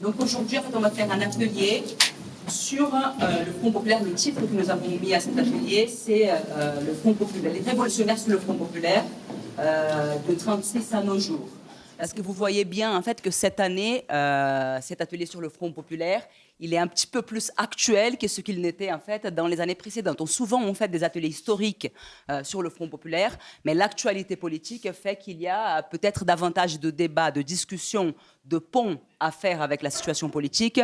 Donc aujourd'hui, en fait, on va faire un atelier sur le Front populaire. Le titre que nous avons mis à cet atelier, c'est le Front populaire, les révolutionnaires sur le Front populaire de 36 à nos jours. Parce que vous voyez bien en fait que cette année, cet atelier sur le Front populaire, il est un petit peu plus actuel que ce qu'il n'était en fait dans les années précédentes. Souvent, on fait des ateliers historiques sur le Front populaire, mais l'actualité politique fait qu'il y a peut-être davantage de débats, de discussions, de ponts à faire avec la situation politique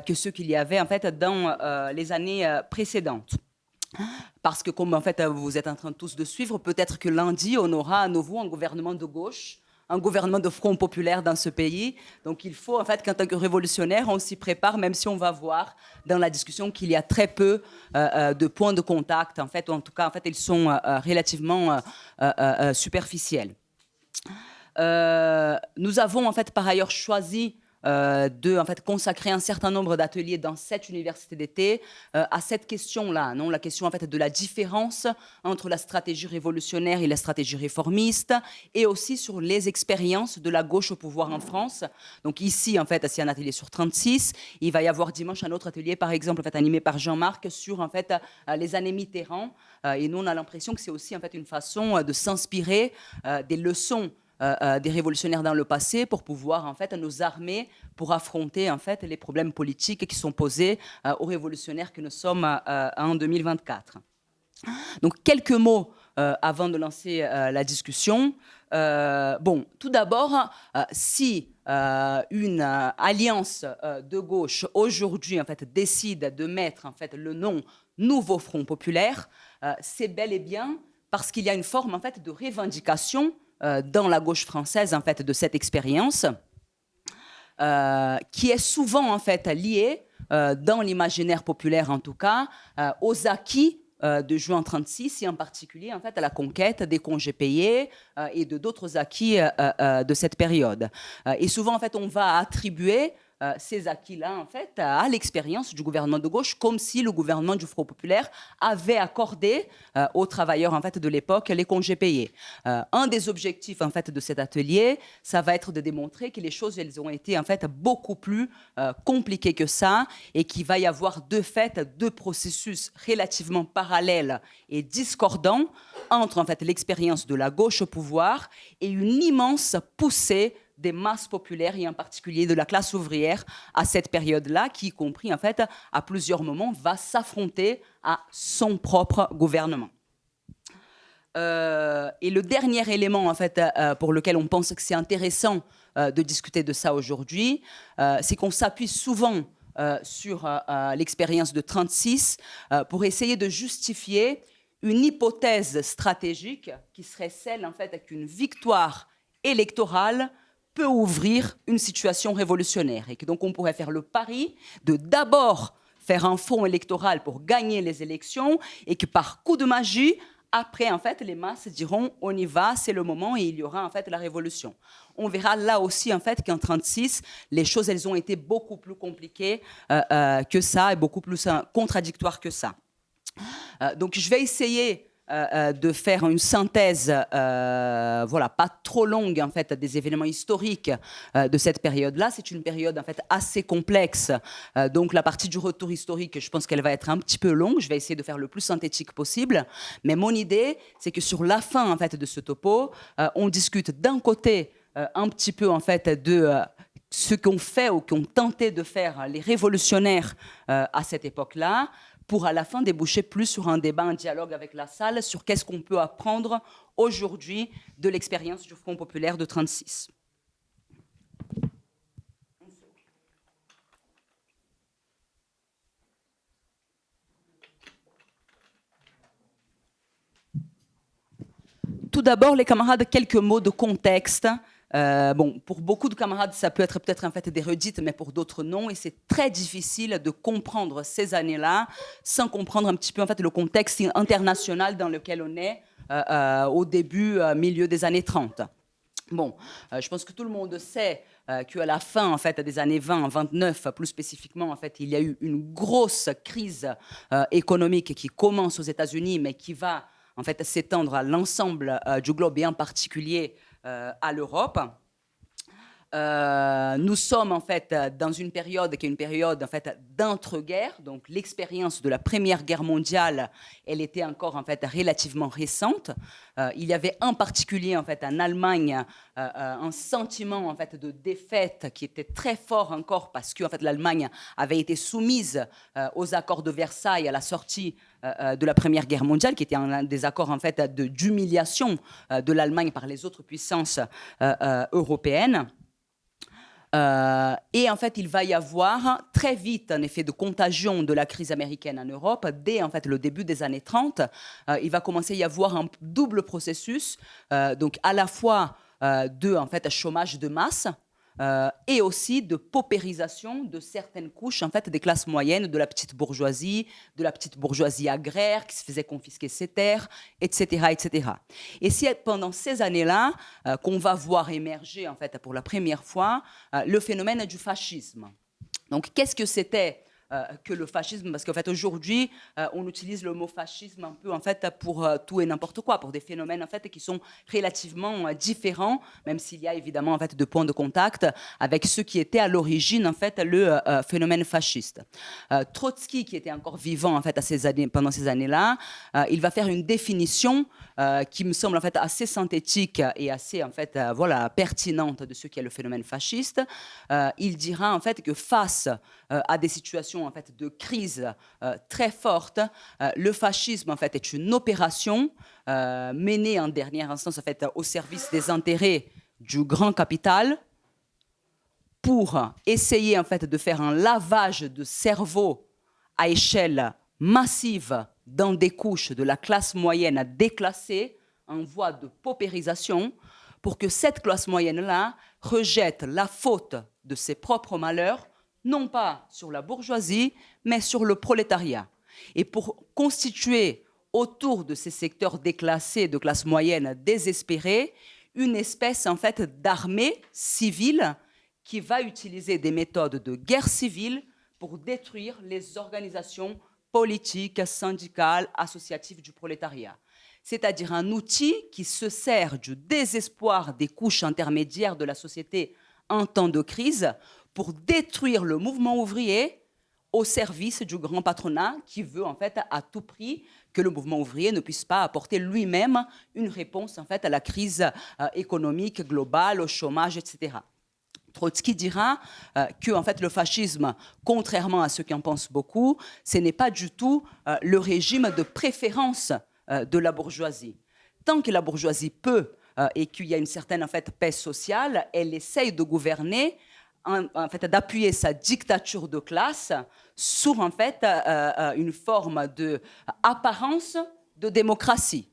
que ce qu'il y avait en fait dans les années précédentes. Parce que comme en fait vous êtes en train tous de suivre, peut-être que lundi on aura à nouveau un gouvernement de gauche, un gouvernement de front populaire dans ce pays. Donc il faut en fait qu'en tant que révolutionnaire, on s'y prépare, même si on va voir dans la discussion qu'il y a très peu de points de contact. En fait, ou en tout cas, en fait, ils sont relativement superficiels. Nous avons en fait par ailleurs choisi de en fait, consacrer un certain nombre d'ateliers dans cette université d'été à cette question-là, non, la question en fait, de la différence entre la stratégie révolutionnaire et la stratégie réformiste, et aussi sur les expériences de la gauche au pouvoir en France. Donc ici, en fait, c'est un atelier sur 36. Il va y avoir dimanche un autre atelier, par exemple, en fait, animé par Jean-Marc sur en fait, les années Mitterrand. Et nous, on a l'impression que c'est aussi en fait, une façon de s'inspirer des leçons des révolutionnaires dans le passé pour pouvoir en fait nous armer pour affronter en fait les problèmes politiques qui sont posés aux révolutionnaires que nous sommes en 2024. Donc quelques mots avant de lancer la discussion. Bon, tout d'abord, si une alliance de gauche aujourd'hui en fait décide de mettre en fait le nom Nouveau Front populaire, c'est bel et bien parce qu'il y a une forme en fait de revendication dans la gauche française en fait de cette expérience qui est souvent en fait liée dans l'imaginaire populaire en tout cas aux acquis de juin 36 et en particulier en fait à la conquête des congés payés et de d'autres acquis de cette période. Et souvent en fait on va attribuer ces acquis-là, en fait, à l'expérience du gouvernement de gauche, comme si le gouvernement du Front populaire avait accordé aux travailleurs, en fait, de l'époque, les congés payés. Un des objectifs, en fait, de cet atelier, ça va être de démontrer que les choses, elles ont été, en fait, beaucoup plus compliquées que ça, et qu'il va y avoir, de fait, deux processus relativement parallèles et discordants entre, en fait, l'expérience de la gauche au pouvoir et une immense poussée des masses populaires et en particulier de la classe ouvrière à cette période-là, qui, y compris en fait, à plusieurs moments, va s'affronter à son propre gouvernement. Et le dernier élément en fait, pour lequel on pense que c'est intéressant de discuter de ça aujourd'hui, c'est qu'on s'appuie souvent sur l'expérience de 36 pour essayer de justifier une hypothèse stratégique qui serait celle en fait qu'une victoire électorale peut ouvrir une situation révolutionnaire et que donc on pourrait faire le pari de d'abord faire un fonds électoral pour gagner les élections et que par coup de magie, après en fait les masses diront on y va, c'est le moment et il y aura en fait la révolution. On verra là aussi en fait qu'en 36 les choses elles ont été beaucoup plus compliquées que ça et beaucoup plus contradictoires que ça. Donc je vais essayer de faire une synthèse, voilà, pas trop longue en fait, des événements historiques de cette période-là. C'est une période en fait assez complexe. Donc la partie du retour historique, je pense qu'elle va être un petit peu longue. Je vais essayer de faire le plus synthétique possible. Mais mon idée, c'est que sur la fin en fait de ce topo, on discute d'un côté un petit peu en fait de ce qu'ont fait ou qu'ont tenté de faire les révolutionnaires à cette époque-là, pour à la fin déboucher plus sur un débat, un dialogue avec la salle, sur qu'est-ce qu'on peut apprendre aujourd'hui de l'expérience du Front populaire de 36. Tout d'abord, les camarades, quelques mots de contexte. Bon, pour beaucoup de camarades, ça peut être peut-être en fait des redites, mais pour d'autres non. Et c'est très difficile de comprendre ces années-là sans comprendre un petit peu en fait le contexte international dans lequel on est au début, milieu des années 30. Bon, je pense que tout le monde sait qu'à la fin en fait, des années 20, 29, plus spécifiquement, en fait, il y a eu une grosse crise économique qui commence aux États-Unis, mais qui va en fait, s'étendre à l'ensemble du globe et en particulier à l'Europe. Nous sommes en fait dans une période qui est une période en fait d'entre-guerres. Donc l'expérience de la Première Guerre mondiale, elle était encore en fait relativement récente. Il y avait en particulier en fait en Allemagne un sentiment en fait de défaite qui était très fort encore parce que en fait l'Allemagne avait été soumise aux accords de Versailles à la sortie de la Première Guerre mondiale, qui était un des accords en fait d'humiliation de l'Allemagne par les autres puissances européennes. Et en fait, il va y avoir très vite un effet de contagion de la crise américaine en Europe. Dès en fait, le début des années 30, il va commencer à y avoir un double processus, donc à la fois de en fait, chômage de masse, et aussi de paupérisation de certaines couches en fait, des classes moyennes, de la petite bourgeoisie agraire qui se faisait confisquer ses terres, etc. etc. Et c'est pendant ces années-là qu'on va voir émerger en fait, pour la première fois le phénomène du fascisme. Donc qu'est-ce que c'était que le fascisme, parce qu'en fait aujourd'hui on utilise le mot fascisme un peu en fait pour tout et n'importe quoi, pour des phénomènes en fait qui sont relativement différents, même s'il y a évidemment en fait de points de contact avec ce qui était à l'origine en fait le phénomène fasciste. Trotsky, qui était encore vivant en fait pendant ces années-là, il va faire une définition qui me semble en fait assez synthétique et assez en fait voilà pertinente de ce qu'est le phénomène fasciste. Il dira en fait que face à des situations en fait de crise très forte, le fascisme en fait est une opération menée en dernière instance en fait au service des intérêts du grand capital pour essayer en fait de faire un lavage de cerveau à échelle massive dans des couches de la classe moyenne déclassée en voie de paupérisation, pour que cette classe moyenne-là rejette la faute de ses propres malheurs, non pas sur la bourgeoisie, mais sur le prolétariat. Et pour constituer autour de ces secteurs déclassés, de classe moyenne désespérée, une espèce en fait d'armée civile qui va utiliser des méthodes de guerre civile pour détruire les organisations politiques, syndicales, associatives du prolétariat. C'est-à-dire un outil qui se sert du désespoir des couches intermédiaires de la société en temps de crise pour détruire le mouvement ouvrier au service du grand patronat qui veut en fait à tout prix que le mouvement ouvrier ne puisse pas apporter lui-même une réponse en fait à la crise économique globale, au chômage, etc. Trotsky dira que en fait, le fascisme, contrairement à ceux qui en pensent beaucoup, ce n'est pas du tout le régime de préférence de la bourgeoisie. Tant que la bourgeoisie peut et qu'il y a une certaine en fait, paix sociale, elle essaye de gouverner, en fait, d'appuyer sa dictature de classe sur en fait, une forme d'apparence de démocratie.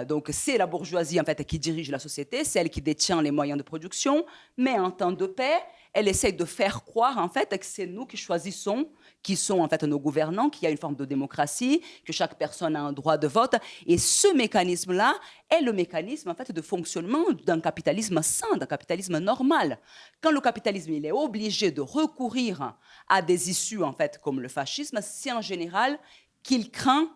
Donc c'est la bourgeoisie en fait qui dirige la société, c'est elle qui détient les moyens de production, mais en temps de paix, elle essaie de faire croire en fait que c'est nous qui choisissons qui sont en fait nos gouvernants, qu'il y a une forme de démocratie, que chaque personne a un droit de vote, et ce mécanisme-là est le mécanisme en fait de fonctionnement d'un capitalisme sain, d'un capitalisme normal. Quand le capitalisme il est obligé de recourir à des issues en fait comme le fascisme, c'est en général qu'il craint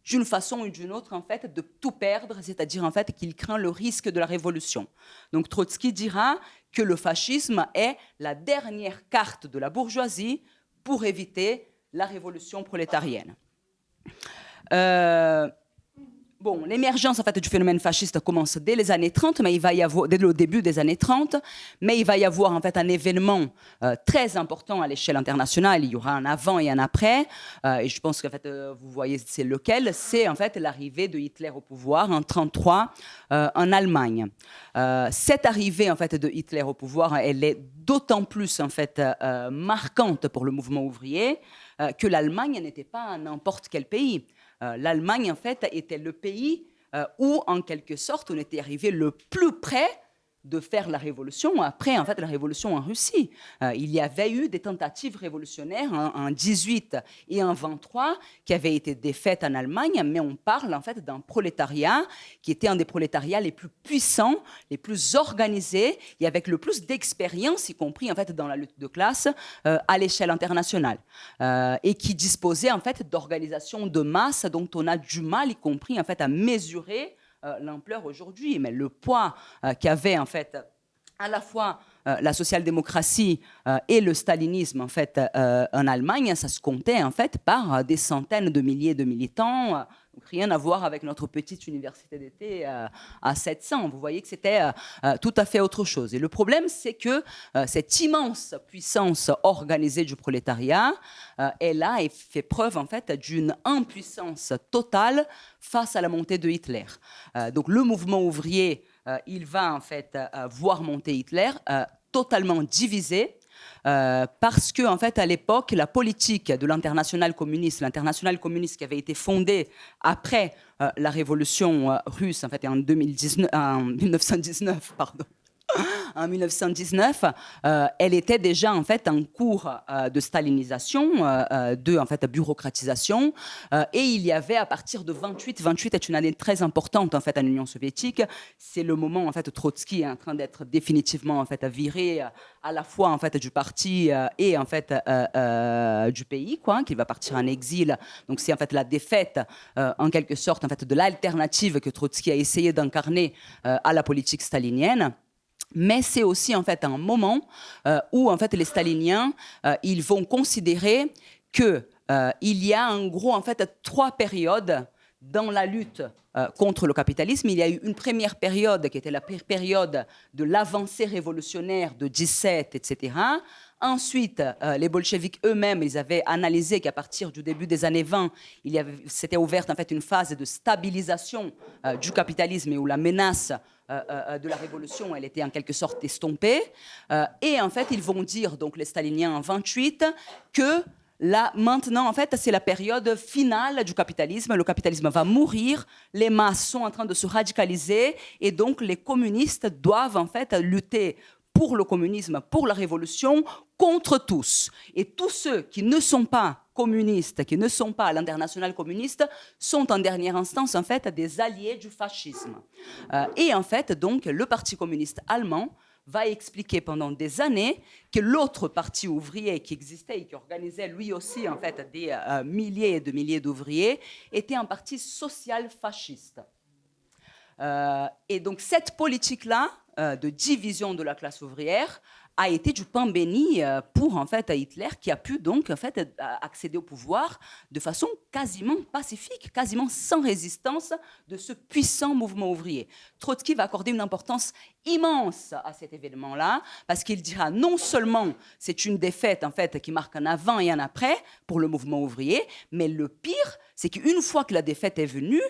d'une façon ou d'une autre, en fait, de tout perdre, c'est-à-dire, en fait, qu'il craint le risque de la révolution. Donc, Trotsky dira que le fascisme est la dernière carte de la bourgeoisie pour éviter la révolution prolétarienne. Bon, l'émergence en fait, du phénomène fasciste commence dès les années 30, mais il va y avoir, dès le début des années 30, mais il va y avoir en fait, un événement très important à l'échelle internationale. Il y aura un avant et un après, et je pense que en fait, vous voyez c'est lequel, c'est en fait, l'arrivée de Hitler au pouvoir en 1933 en Allemagne. Cette arrivée en fait, de Hitler au pouvoir, elle est d'autant plus en fait, marquante pour le mouvement ouvrier que l'Allemagne n'était pas n'importe quel pays. L'Allemagne, en fait, était le pays où, en quelque sorte, on était arrivé le plus près de faire la révolution après en fait, la révolution en Russie. Il y avait eu des tentatives révolutionnaires en 18 et en 23 qui avaient été défaites en Allemagne, mais on parle en fait d'un prolétariat qui était un des prolétariats les plus puissants, les plus organisés et avec le plus d'expérience, y compris en fait, dans la lutte de classe à l'échelle internationale, et qui disposait en fait, d'organisations de masse dont on a du mal, y compris en fait, à mesurer l'ampleur aujourd'hui, mais le poids qu'avait en fait à la fois la social-démocratie et le stalinisme en fait en Allemagne, ça se comptait en fait par des centaines de milliers de militants. Donc rien à voir avec notre petite université d'été à 700. Vous voyez que c'était tout à fait autre chose. Et le problème, c'est que cette immense puissance organisée du prolétariat, elle a fait preuve en fait d'une impuissance totale face à la montée de Hitler. Donc le mouvement ouvrier, il va en fait voir monter Hitler totalement divisé. Parce que en fait à l'époque la politique de l'internationale communiste qui avait été fondée après la révolution russe en fait en 1919 pardon. En 1919, elle était déjà en fait en cours de stalinisation, de en fait bureaucratisation, et il y avait à partir de 28 est une année très importante en fait en Union soviétique. C'est le moment en fait où Trotsky est en train d'être définitivement en fait viré à la fois en fait du parti et en fait du pays, quoi, qu'il va partir en exil. Donc c'est en fait la défaite en quelque sorte en fait de l'alternative que Trotsky a essayé d'incarner à la politique stalinienne. Mais c'est aussi en fait un moment où en fait les staliniens ils vont considérer que il y a en gros en fait 3 périodes dans la lutte contre le capitalisme. Il y a eu une première période qui était la période de l'avancée révolutionnaire de 17, etc. Ensuite, les bolcheviks eux-mêmes, ils avaient analysé qu'à partir du début des années 20, s'était ouverte en fait une phase de stabilisation du capitalisme et où la menace de la révolution, elle était en quelque sorte estompée. Et en fait, ils vont dire, donc les staliniens en 28, que là, maintenant, en fait, c'est la période finale du capitalisme. Le capitalisme va mourir, les masses sont en train de se radicaliser, et donc les communistes doivent en fait lutter pour le communisme, pour la révolution, contre tous. Et tous ceux qui ne sont pas communistes, qui ne sont pas à l'internationale communiste, sont en dernière instance en fait des alliés du fascisme. Et en fait, donc, le Parti communiste allemand va expliquer pendant des années que l'autre parti ouvrier qui existait et qui organisait lui aussi en fait des milliers et de milliers d'ouvriers était un parti social fasciste. Et donc cette politique-là de division de la classe ouvrière a été du pain béni pour en fait Hitler, qui a pu donc en fait accéder au pouvoir de façon quasiment pacifique, quasiment sans résistance de ce puissant mouvement ouvrier. Trotsky va accorder une importance immense à cet événement-là, parce qu'il dira non seulement c'est une défaite en fait qui marque un avant et un après pour le mouvement ouvrier, mais le pire, c'est qu'une fois que la défaite est venue,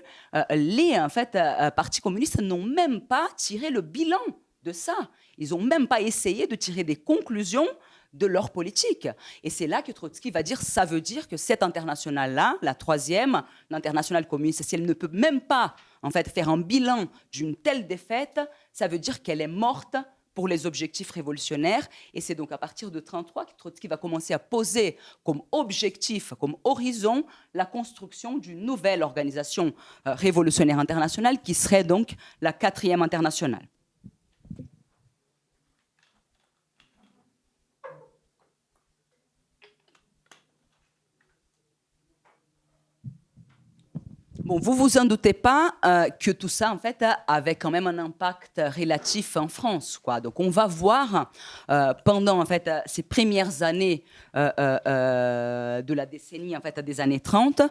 les en fait partis communistes n'ont même pas tiré le bilan de ça. Ils n'ont même pas essayé de tirer des conclusions de leur politique. Et c'est là que Trotsky va dire, ça veut dire que cette internationale-là, la troisième, l'internationale communiste, si elle ne peut même pas en fait, faire un bilan d'une telle défaite, ça veut dire qu'elle est morte pour les objectifs révolutionnaires. Et c'est donc à partir de 1933 que Trotsky va commencer à poser comme objectif, comme horizon, la construction d'une nouvelle organisation révolutionnaire internationale qui serait donc la 4e internationale. Bon, vous vous en doutez pas que tout ça, en fait, avait quand même un impact relatif en France, quoi. Donc, on va voir pendant, en fait, ces premières années de la décennie, en fait, des années 30,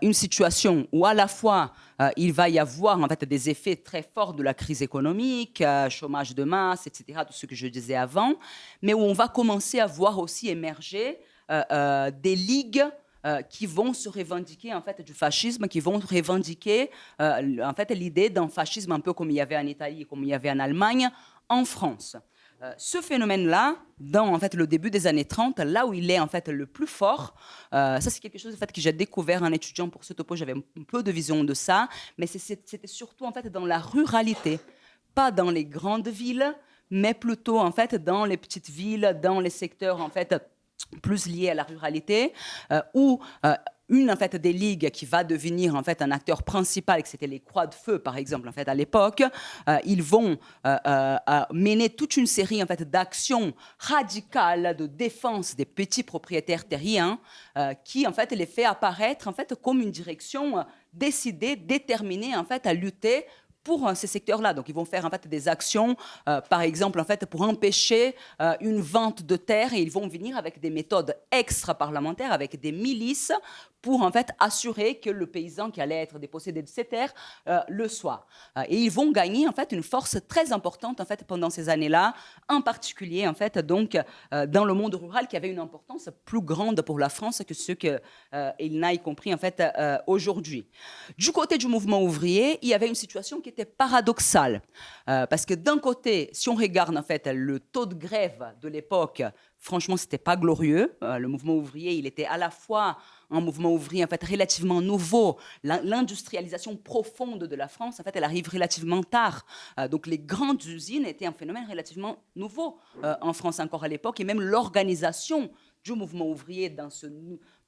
une situation où à la fois il va y avoir, en fait, des effets très forts de la crise économique, chômage de masse, etc., tout ce que je disais avant, mais où on va commencer à voir aussi émerger des ligues qui vont se revendiquer en fait du fascisme, qui vont revendiquer en fait l'idée d'un fascisme un peu comme il y avait en Italie, comme il y avait en Allemagne, en France. Ce phénomène-là, dans en fait le début des années 30, là où il est en fait le plus fort, ça c'est quelque chose en fait que j'ai découvert en étudiant pour ce topo. J'avais un peu de vision de ça, mais c'était surtout en fait dans la ruralité, pas dans les grandes villes, mais plutôt en fait dans les petites villes, dans les secteurs en fait plus liés à la ruralité, où une en fait des ligues qui va devenir en fait un acteur principal, que c'était les Croix de Feu par exemple en fait à l'époque, ils vont mener toute une série en fait d'actions radicales de défense des petits propriétaires terriens, qui en fait les fait apparaître en fait comme une direction décidée, déterminée en fait à lutter pour ces secteurs-là. Donc, ils vont faire en fait des actions, par exemple, en fait, pour empêcher une vente de terre, et ils vont venir avec des méthodes extra-parlementaires, avec des milices, pour en fait assurer que le paysan qui allait être dépossédé de ses terres le soit. Et ils vont gagner en fait une force très importante en fait pendant ces années-là, en particulier en fait donc dans le monde rural qui avait une importance plus grande pour la France que ce que il n'a y compris en fait aujourd'hui. Du côté du mouvement ouvrier, il y avait une situation qui était paradoxale parce que d'un côté, si on regarde en fait le taux de grève de l'époque, franchement, c'était pas glorieux. Le mouvement ouvrier, il était à la fois un mouvement ouvrier en fait relativement nouveau. L'industrialisation profonde de la France, en fait, elle arrive relativement tard. Donc les grandes usines étaient un phénomène relativement nouveau en France encore à l'époque, et même l'organisation du mouvement ouvrier dans ce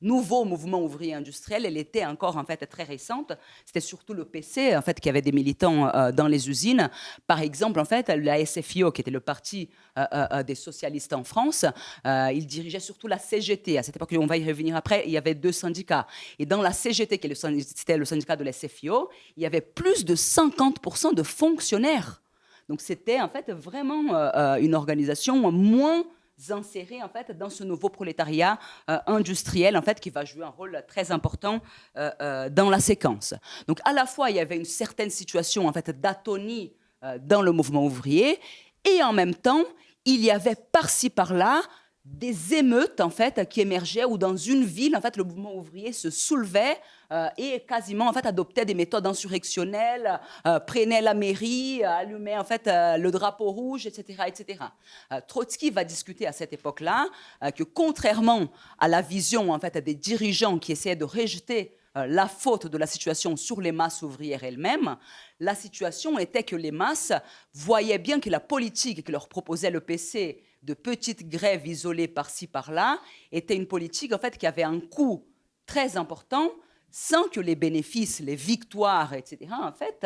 nouveau mouvement ouvrier industriel, elle était encore en fait très récente. C'était surtout le PC en fait qui avait des militants dans les usines. Par exemple, en fait, la SFIO, qui était le parti des socialistes en France, il dirigeait surtout la CGT. À cette époque, on va y revenir après, il y avait deux syndicats. Et dans la CGT, qui était le syndicat de la SFIO, il y avait plus de 50% de fonctionnaires. Donc c'était en fait vraiment une organisation moins insérée en fait dans ce nouveau prolétariat industriel en fait qui va jouer un rôle très important dans la séquence. Donc à la fois il y avait une certaine situation en fait d'atonie dans le mouvement ouvrier, et en même temps il y avait par-ci par-là des émeutes en fait qui émergeaient, où dans une ville en fait le mouvement ouvrier se soulevait et quasiment en fait adoptait des méthodes insurrectionnelles, prenait la mairie, allumait en fait le drapeau rouge, etc., etc. Trotsky va discuter à cette époque-là que contrairement à la vision en fait des dirigeants qui essayaient de rejeter la faute de la situation sur les masses ouvrières elles-mêmes, la situation était que les masses voyaient bien que la politique que leur proposait le PC, de petites grèves isolées par-ci par-là, était une politique en fait qui avait un coût très important, sans que les bénéfices, les victoires, etc., en fait,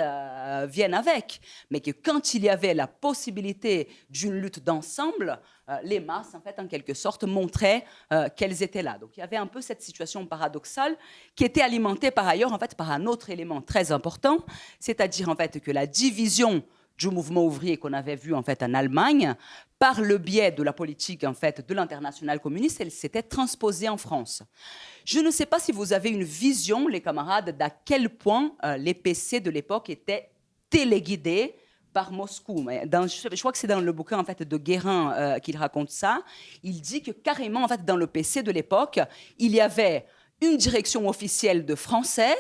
viennent avec. Mais que quand il y avait la possibilité d'une lutte d'ensemble, les masses, en fait, en quelque sorte, montraient qu'elles étaient là. Donc il y avait un peu cette situation paradoxale qui était alimentée par ailleurs, en fait, par un autre élément très important, c'est-à-dire en fait que la division du mouvement ouvrier qu'on avait vu en fait en Allemagne, par le biais de la politique en fait de l'internationale communiste, elle s'était transposée en France. Je ne sais pas si vous avez une vision, les camarades, d'à quel point les PC de l'époque étaient téléguidés par Moscou. Mais je crois que c'est dans le bouquin en fait de Guérin qu'il raconte ça. Il dit que carrément en fait dans le PC de l'époque, il y avait une direction officielle de français.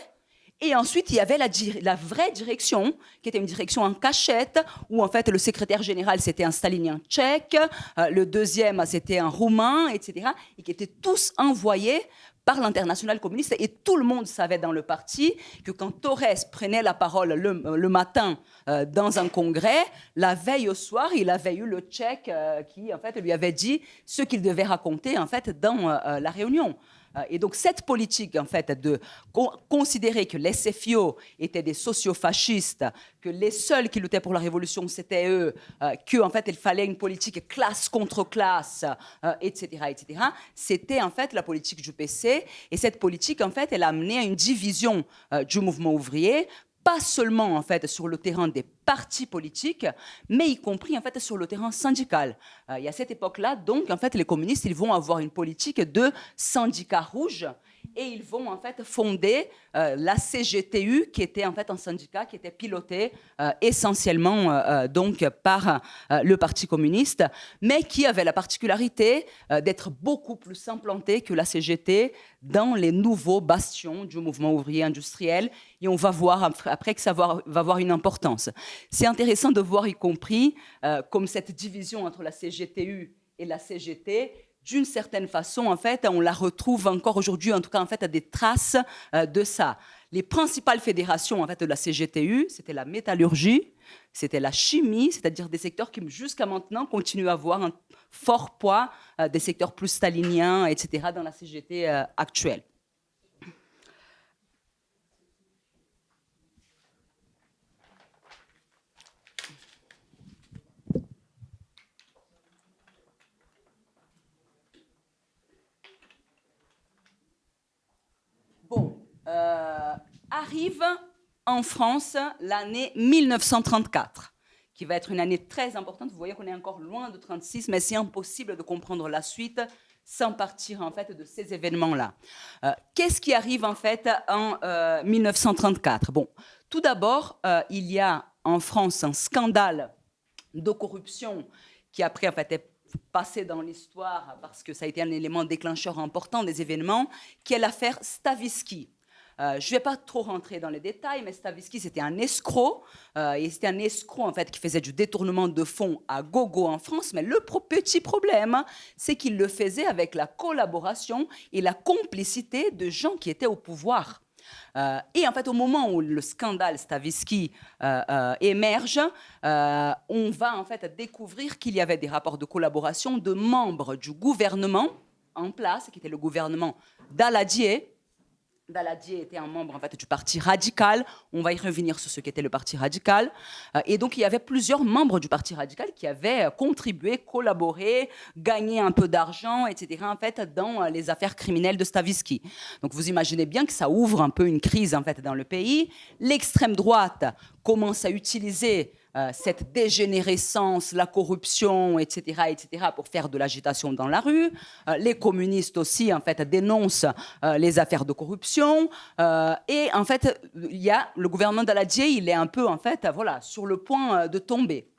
Et ensuite, il y avait la vraie direction, qui était une direction en cachette, où en fait le secrétaire général c'était un stalinien tchèque, le deuxième c'était un roumain, etc., et qui étaient tous envoyés par l'internationale communiste. Et tout le monde savait dans le parti que quand Torres prenait la parole le matin dans un congrès, la veille au soir, il avait eu le tchèque qui en fait lui avait dit ce qu'il devait raconter en fait dans la réunion. Et donc cette politique en fait de considérer que les SFIO étaient des sociofascistes, que les seuls qui luttaient pour la révolution c'était eux, qu'en fait il fallait une politique classe contre classe, etc., etc., c'était en fait la politique du PC. Et cette politique en fait elle a amené à une division du mouvement ouvrier, pas seulement en fait sur le terrain des partis politiques, mais y compris en fait sur le terrain syndical. Et à cette époque-là, donc en fait les communistes ils vont avoir une politique de syndicat rouge, et ils vont en fait fonder la CGTU, qui était en fait un syndicat qui était piloté essentiellement donc par le Parti communiste, mais qui avait la particularité d'être beaucoup plus implanté que la CGT dans les nouveaux bastions du mouvement ouvrier industriel. Et on va voir après que ça va avoir une importance. C'est intéressant de voir, y compris, comme cette division entre la CGTU et la CGT, d'une certaine façon, en fait, on la retrouve encore aujourd'hui, en tout cas, en fait, à des traces de ça. Les principales fédérations, en fait, de la CGTU, c'était la métallurgie, c'était la chimie, c'est-à-dire des secteurs qui, jusqu'à maintenant, continuent à avoir un fort poids, des secteurs plus staliniens, etc., dans la CGT actuelle. Bon, arrive en France l'année 1934, qui va être une année très importante. Vous voyez qu'on est encore loin de 36, mais c'est impossible de comprendre la suite sans partir en fait de ces événements-là. Qu'est-ce qui arrive en fait en 1934? Bon, tout d'abord, il y a en France un scandale de corruption qui après en fait est passé dans l'histoire parce que ça a été un élément déclencheur important des événements, qui est l'affaire Stavisky. Je ne vais pas trop rentrer dans les détails, mais Stavisky, c'était un escroc. Et c'était un escroc, en fait, qui faisait du détournement de fonds à gogo en France. Mais le petit problème, c'est qu'il le faisait avec la collaboration et la complicité de gens qui étaient au pouvoir. Et en fait, au moment où le scandale Stavisky émerge, on va en fait découvrir qu'il y avait des rapports de collaboration de membres du gouvernement en place, qui était le gouvernement Daladier. Daladier était un membre en fait, du Parti radical. On va y revenir sur ce qu'était le Parti radical. Et donc, il y avait plusieurs membres du Parti radical qui avaient contribué, collaboré, gagné un peu d'argent, etc., en fait, dans les affaires criminelles de Stavisky. Donc, vous imaginez bien que ça ouvre un peu une crise en fait, dans le pays. L'extrême droite commence à utiliser cette dégénérescence, la corruption, etc., pour faire de l'agitation dans la rue. Les communistes aussi, en fait, dénoncent les affaires de corruption. Et en fait, il y a le gouvernement Daladier, il est un peu, en fait, voilà, sur le point de tomber.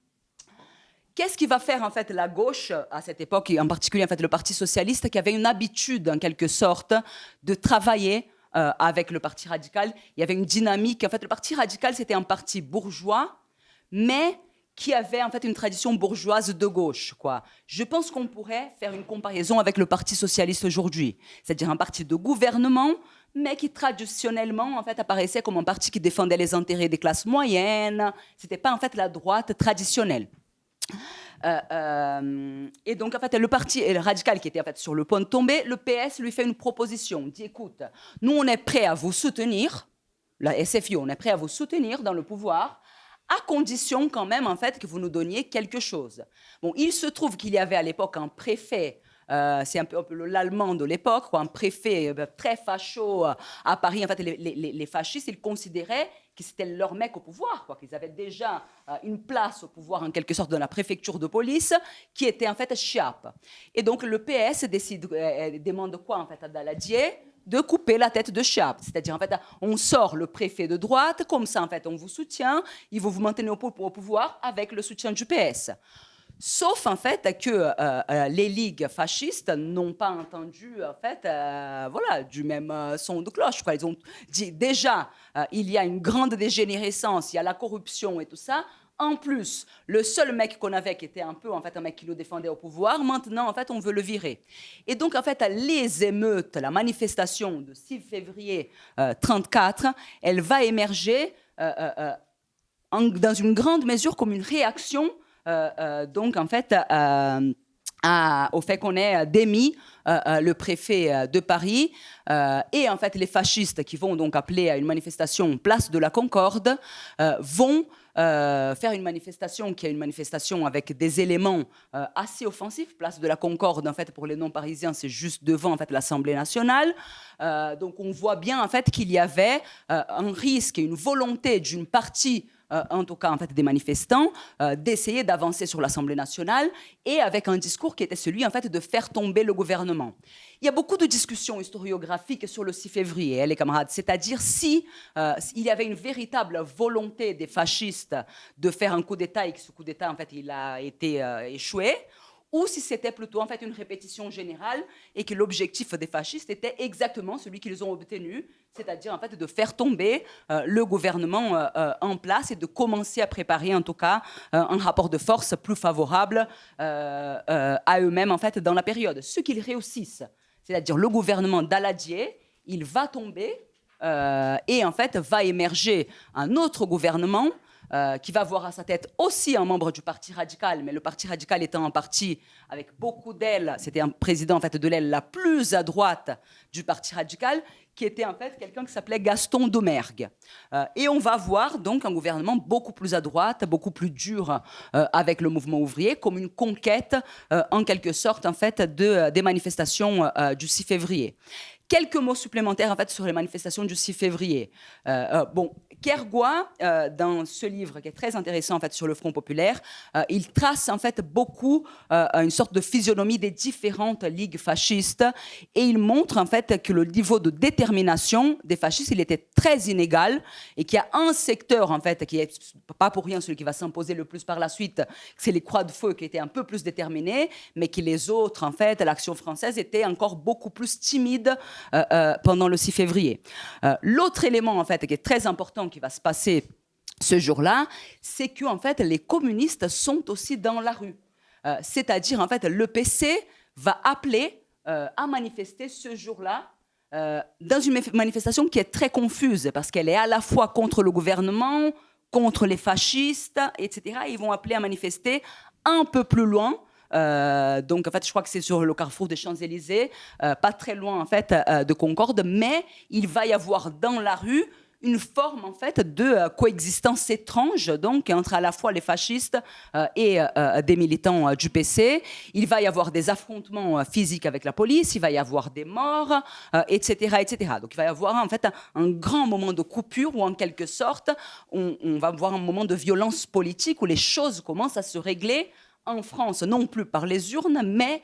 Qu'est-ce qui va faire en fait la gauche à cette époque, et en particulier en fait le Parti socialiste, qui avait une habitude en quelque sorte de travailler avec le Parti radical. Il y avait une dynamique. En fait, le Parti radical, c'était un parti bourgeois, mais qui avait en fait une tradition bourgeoise de gauche, quoi. Je pense qu'on pourrait faire une comparaison avec le Parti socialiste aujourd'hui, c'est-à-dire un parti de gouvernement, mais qui traditionnellement en fait apparaissait comme un parti qui défendait les intérêts des classes moyennes. C'était pas en fait la droite traditionnelle. Et donc en fait le parti radical qui était en fait sur le point de tomber, le PS lui fait une proposition, dit écoute, nous on est prêt à vous soutenir, la SFIO, on est prêt à vous soutenir dans le pouvoir, à condition quand même en fait que vous nous donniez quelque chose. Bon, il se trouve qu'il y avait à l'époque un préfet, c'est un peu l'allemand de l'époque, quoi, un préfet très facho à Paris. En fait, les fascistes, ils considéraient que c'était leur mec au pouvoir, quoi, qu'ils avaient déjà une place au pouvoir en quelque sorte dans la préfecture de police, qui était en fait Chiappe. Et donc le PS demande quoi en fait à Daladier? De couper la tête de Chiappe. C'est-à-dire, en fait, on sort le préfet de droite, comme ça, en fait, on vous soutient, il va vous maintenir au pouvoir avec le soutien du PS. Sauf, en fait, que les ligues fascistes n'ont pas entendu, en fait, voilà, du même son de cloche, quoi. Ils ont dit, déjà, il y a une grande dégénérescence, il y a la corruption et tout ça. En plus, le seul mec qu'on avait, qui était un peu en fait un mec qui le défendait au pouvoir, maintenant en fait on veut le virer. Et donc en fait les émeutes, la manifestation de 6 février 1934, elle va émerger dans une grande mesure comme une réaction donc en fait au fait qu'on ait démis le préfet de Paris et en fait les fascistes qui vont donc appeler à une manifestation place de la Concorde vont faire une manifestation qui est une manifestation avec des éléments assez offensifs. Place de la Concorde, en fait, pour les non-parisiens, c'est juste devant en fait l'Assemblée nationale. Donc on voit bien en fait qu'il y avait un risque et une volonté d'une partie en tout cas en fait des manifestants, d'essayer d'avancer sur l'Assemblée nationale et avec un discours qui était celui en fait de faire tomber le gouvernement. Il y a beaucoup de discussions historiographiques sur le 6 février, les camarades, c'est-à-dire si il y avait une véritable volonté des fascistes de faire un coup d'État et que ce coup d'État en fait il a été échoué, ou si c'était plutôt en fait une répétition générale et que l'objectif des fascistes était exactement celui qu'ils ont obtenu, c'est-à-dire en fait de faire tomber le gouvernement en place et de commencer à préparer en tout cas un rapport de force plus favorable à eux-mêmes en fait dans la période. Ce qu'ils réussissent, c'est-à-dire le gouvernement Daladier, il va tomber et en fait va émerger un autre gouvernement qui va avoir à sa tête aussi un membre du Parti radical, mais le Parti radical étant un parti avec beaucoup d'ailes, c'était un président en fait, de l'aile la plus à droite du Parti radical, qui était en fait quelqu'un qui s'appelait Gaston Doumergue. Et on va voir donc un gouvernement beaucoup plus à droite, beaucoup plus dur avec le mouvement ouvrier, comme une conquête en quelque sorte en fait, des manifestations du 6 février. Quelques mots supplémentaires en fait sur les manifestations du 6 février. Kergoua, dans ce livre qui est très intéressant en fait sur le Front populaire, il trace en fait beaucoup une sorte de physionomie des différentes ligues fascistes et il montre en fait que le niveau de détermination des fascistes il était très inégal et qu'il y a un secteur en fait qui est pas pour rien celui qui va s'imposer le plus par la suite, c'est les Croix de Feu qui étaient un peu plus déterminés, mais que les autres en fait, l'Action française était encore beaucoup plus timide pendant le 6 février. L'autre élément en fait qui est très important qui va se passer ce jour-là, c'est que en fait les communistes sont aussi dans la rue. C'est-à-dire en fait le PC va appeler à manifester ce jour-là dans une manifestation qui est très confuse parce qu'elle est à la fois contre le gouvernement, contre les fascistes, etc. Ils vont appeler à manifester un peu plus loin. Donc en fait je crois que c'est sur le carrefour des Champs-Élysées, pas très loin en fait de Concorde, mais il va y avoir dans la rue une forme en fait de coexistence étrange donc entre à la fois les fascistes et des militants du PC. Il va y avoir des affrontements physiques avec la police, il va y avoir des morts, etc., etc. Donc il va y avoir en fait un grand moment de coupure où en quelque sorte on va avoir un moment de violence politique où les choses commencent à se régler en France, non plus par les urnes, mais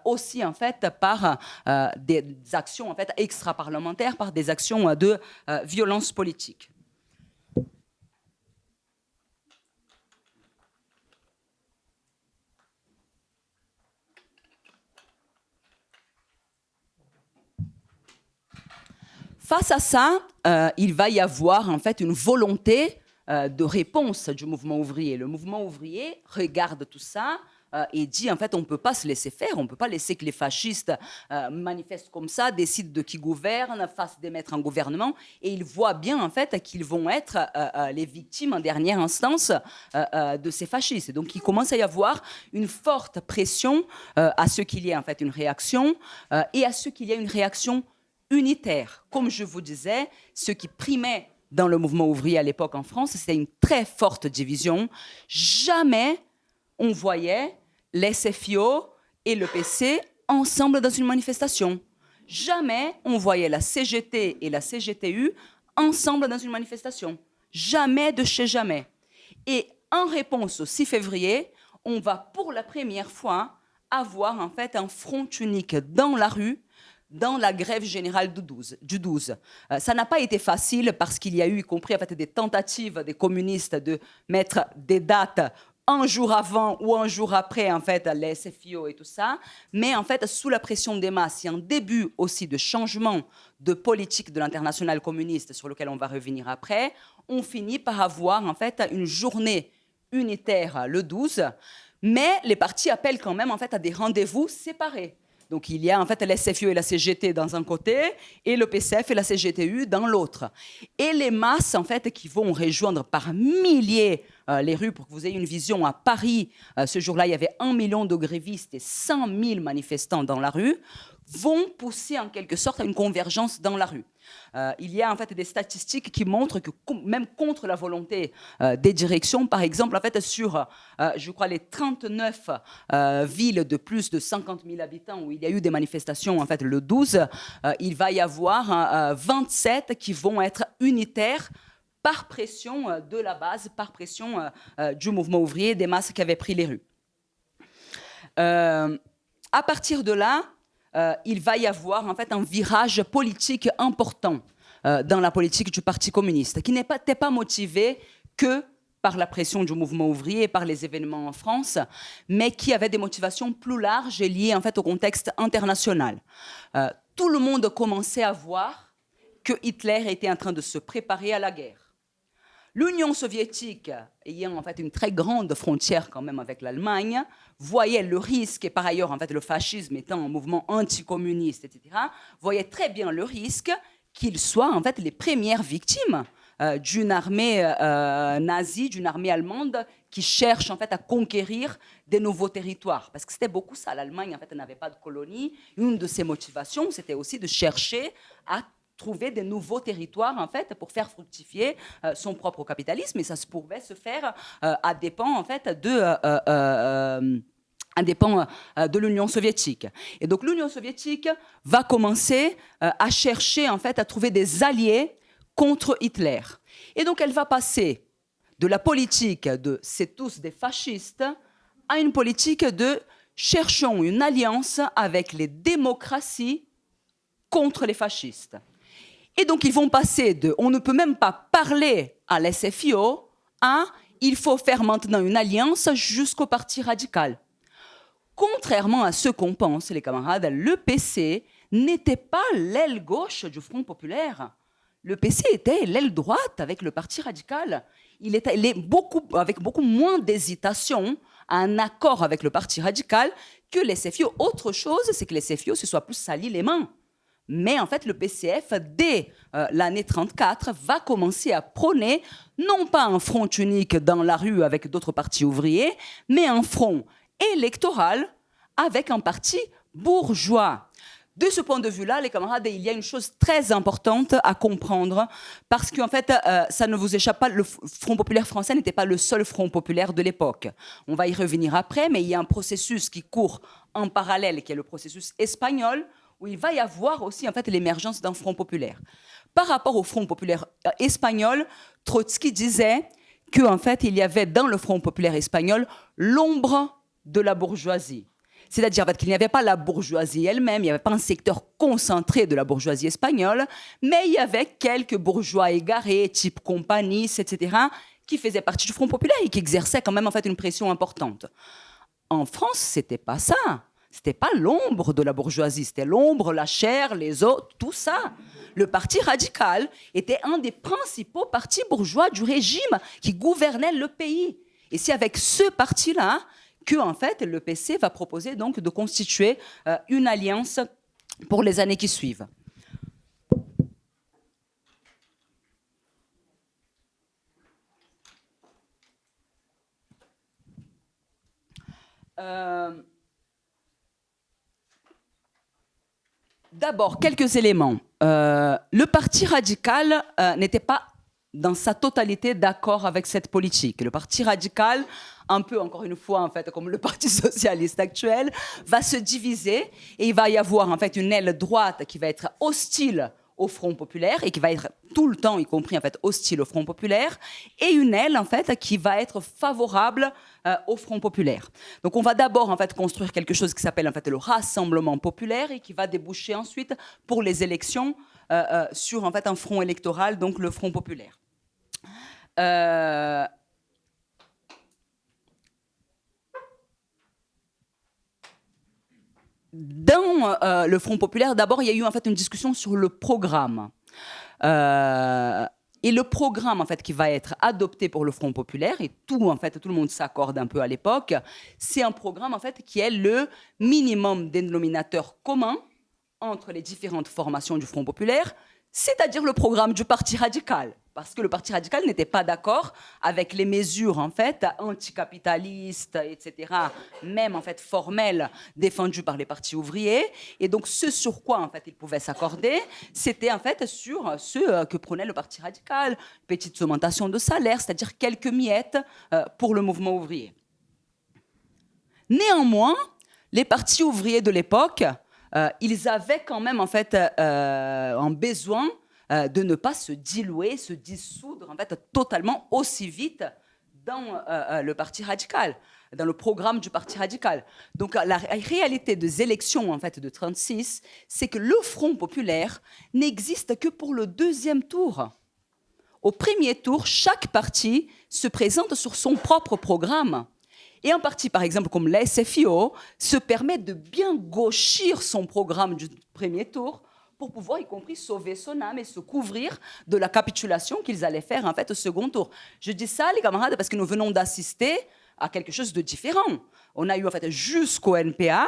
aussi en fait par des actions en fait extra-parlementaires, par des actions de violence politique. Face à ça, il va y avoir en fait une volonté de réponse du mouvement ouvrier. Le mouvement ouvrier regarde tout ça et dit en fait on ne peut pas se laisser faire, on ne peut pas laisser que les fascistes manifestent comme ça, décident de qui gouverne, fassent démettre un gouvernement et ils voient bien en fait qu'ils vont être les victimes en dernière instance de ces fascistes. Et donc il commence à y avoir une forte pression à ce qu'il y ait en fait une réaction et à ce qu'il y ait une réaction unitaire. Comme je vous disais, ce qui primait dans le mouvement ouvrier à l'époque en France, c'était une très forte division. Jamais on voyait les SFIO et le PC ensemble dans une manifestation. Jamais on voyait la CGT et la CGTU ensemble dans une manifestation. Jamais de chez jamais. Et en réponse au 6 février, on va pour la première fois avoir en fait un front unique dans la rue dans la grève générale du 12. Ça n'a pas été facile parce qu'il y a eu, y compris en fait, des tentatives des communistes de mettre des dates un jour avant ou un jour après en fait, les SFIO et tout ça. Mais en fait, sous la pression des masses, il y a un début aussi de changement de politique de l'internationale communiste sur lequel on va revenir après. On finit par avoir en fait, une journée unitaire le 12, mais les partis appellent quand même en fait, à des rendez-vous séparés. Donc il y a en fait la SFIO et la CGT dans un côté et le PCF et la CGTU dans l'autre. Et les masses en fait qui vont rejoindre par milliers les rues pour que vous ayez une vision. À Paris, ce jour-là, il y avait 1 million de grévistes et 100 000 manifestants dans la rue, vont pousser en quelque sorte à une convergence dans la rue. Il y a en fait des statistiques qui montrent que même contre la volonté des directions, par exemple, en fait, sur, je crois, les 39 villes de plus de 50 000 habitants où il y a eu des manifestations, en fait, le 12, il va y avoir 27 qui vont être unitaires par pression de la base, par pression du mouvement ouvrier, des masses qui avaient pris les rues. À partir de là, il va y avoir en fait un virage politique important dans la politique du Parti communiste, qui n'était pas motivé que par la pression du mouvement ouvrier, par les événements en France, mais qui avait des motivations plus larges et liées en fait au contexte international. Tout le monde commençait à voir que Hitler était en train de se préparer à la guerre. L'Union soviétique, ayant en fait une très grande frontière quand même avec l'Allemagne, voyait le risque, et par ailleurs en fait le fascisme étant un mouvement anticommuniste, etc., voyait très bien le risque qu'ils soient en fait les premières victimes d'une armée nazie, d'une armée allemande qui cherche en fait à conquérir des nouveaux territoires. Parce que c'était beaucoup ça. L'Allemagne en fait n'avait pas de colonies. Une de ses motivations, c'était aussi de chercher à trouver des nouveaux territoires en fait pour faire fructifier son propre capitalisme, et ça pouvait se faire à dépens en fait indépend de l'Union soviétique. Et donc l'Union soviétique va commencer à chercher en fait à trouver des alliés contre Hitler. Et donc elle va passer de la politique de c'est tous des fascistes à une politique de cherchons une alliance avec les démocraties contre les fascistes. Et donc ils vont passer de on ne peut même pas parler à l'SFIO à il faut faire maintenant une alliance jusqu'au parti radical. Contrairement à ce qu'on pense, les camarades, le PC n'était pas l'aile gauche du Front populaire. Le PC était l'aile droite avec le parti radical. Il est avec beaucoup moins d'hésitation à un accord avec le parti radical que les SFIO. Autre chose, c'est que les SFIO se soient plus salis les mains. Mais en fait, le PCF, dès l'année 1934, va commencer à prôner non pas un front unique dans la rue avec d'autres partis ouvriers, mais un front électoral avec un parti bourgeois. De ce point de vue-là, les camarades, il y a une chose très importante à comprendre, parce qu'en fait, ça ne vous échappe pas, le Front populaire français n'était pas le seul Front populaire de l'époque. On va y revenir après, mais il y a un processus qui court en parallèle, qui est le processus espagnol, où il va y avoir aussi en fait, l'émergence d'un Front populaire. Par rapport au Front populaire espagnol, Trotsky disait qu'en fait, il y avait dans le Front populaire espagnol l'ombre de la bourgeoisie. C'est-à-dire en fait, qu'il n'y avait pas la bourgeoisie elle-même, il n'y avait pas un secteur concentré de la bourgeoisie espagnole, mais il y avait quelques bourgeois égarés, type Companys, etc., qui faisaient partie du Front populaire et qui exerçaient quand même en fait, une pression importante. En France, c'était pas ça. C'était pas l'ombre de la bourgeoisie, c'était l'ombre, la chair, les os, tout ça. Le Parti radical était un des principaux partis bourgeois du régime qui gouvernait le pays. Et c'est avec ce parti-là que, en fait, le PC va proposer donc de constituer une alliance pour les années qui suivent. D'abord, quelques éléments. Le Parti radical n'était pas dans sa totalité d'accord avec cette politique. Le Parti radical, un peu encore une fois en fait comme le Parti socialiste actuel, va se diviser et il va y avoir en fait une aile droite qui va être hostile au Front populaire et qui va être tout le temps, y compris en fait hostile au Front populaire, et une aile en fait qui va être favorable au Front populaire. Donc on va d'abord en fait construire quelque chose qui s'appelle en fait le Rassemblement populaire et qui va déboucher ensuite pour les élections sur en fait un front électoral, donc le Front populaire. Dans le Front populaire, d'abord, il y a eu en fait une discussion sur le programme. Et le programme en fait, qui va être adopté pour le Front populaire, et tout le monde s'accorde un peu à l'époque, c'est un programme en fait, qui est le minimum dénominateur commun entre les différentes formations du Front populaire, c'est-à-dire le programme du Parti radical. Parce que le Parti radical n'était pas d'accord avec les mesures en fait anticapitalistes, etc., même en fait formelles défendues par les partis ouvriers. Et donc ce sur quoi en fait ils pouvaient s'accorder, c'était en fait sur ce que prônait le Parti radical, petite augmentation de salaire, c'est-à-dire quelques miettes pour le mouvement ouvrier. Néanmoins, les partis ouvriers de l'époque, ils avaient quand même en fait un besoin de ne pas se diluer, se dissoudre en fait, totalement aussi vite dans le Parti radical, dans le programme du Parti radical. Donc la réalité des élections en fait, de 1936, c'est que le Front populaire n'existe que pour le deuxième tour. Au premier tour, chaque parti se présente sur son propre programme. Et un parti, par exemple, comme la SFIO, se permet de bien gauchir son programme du premier tour pour pouvoir, y compris, sauver son âme et se couvrir de la capitulation qu'ils allaient faire, en fait, au second tour. Je dis ça, les camarades, parce que nous venons d'assister à quelque chose de différent. On a eu, en fait, jusqu'au NPA,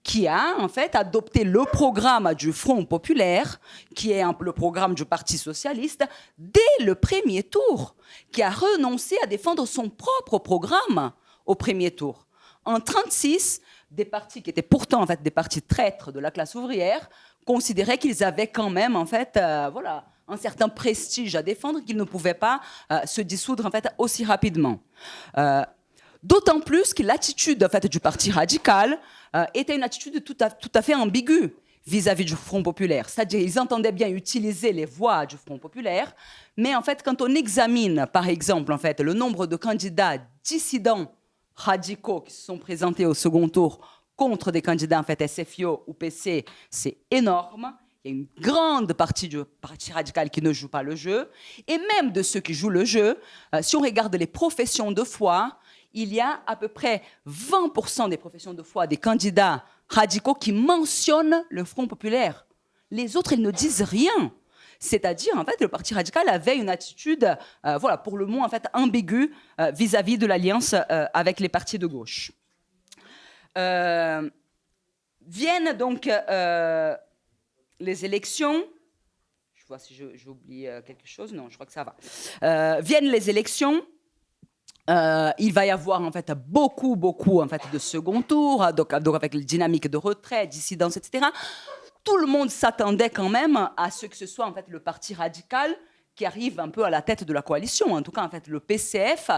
qui a, en fait, adopté le programme du Front populaire, qui est le programme du Parti socialiste, dès le premier tour, qui a renoncé à défendre son propre programme au premier tour. En 1936, des partis qui étaient pourtant, en fait, des partis traîtres de la classe ouvrière, considéraient qu'ils avaient quand même en fait, un certain prestige à défendre, qu'ils ne pouvaient pas se dissoudre en fait, aussi rapidement. D'autant plus que l'attitude en fait, du Parti radical était une attitude tout à fait ambiguë vis-à-vis du Front populaire. C'est-à-dire qu'ils entendaient bien utiliser les voix du Front populaire, mais en fait, quand on examine, par exemple, en fait, le nombre de candidats dissidents radicaux qui se sont présentés au second tour contre des candidats en fait, SFIO ou PC, c'est énorme. Il y a une grande partie du Parti radical qui ne joue pas le jeu. Et même de ceux qui jouent le jeu, si on regarde les professions de foi, il y a à peu près 20% des professions de foi des candidats radicaux qui mentionnent le Front populaire. Les autres, ils ne disent rien. C'est-à-dire, en fait, le Parti radical avait une attitude, voilà, pour le moins en fait, ambiguë vis-à-vis de l'alliance avec les partis de gauche. Viennent donc les élections. Je vois si j'oublie quelque chose. Non, je crois que ça va. Viennent les élections. Il va y avoir en fait beaucoup en fait de second tour, donc avec la dynamique de retrait, dissidence, etc. Tout le monde s'attendait quand même à ce que ce soit en fait le Parti radical qui arrive un peu à la tête de la coalition. En tout cas, en fait, le PCF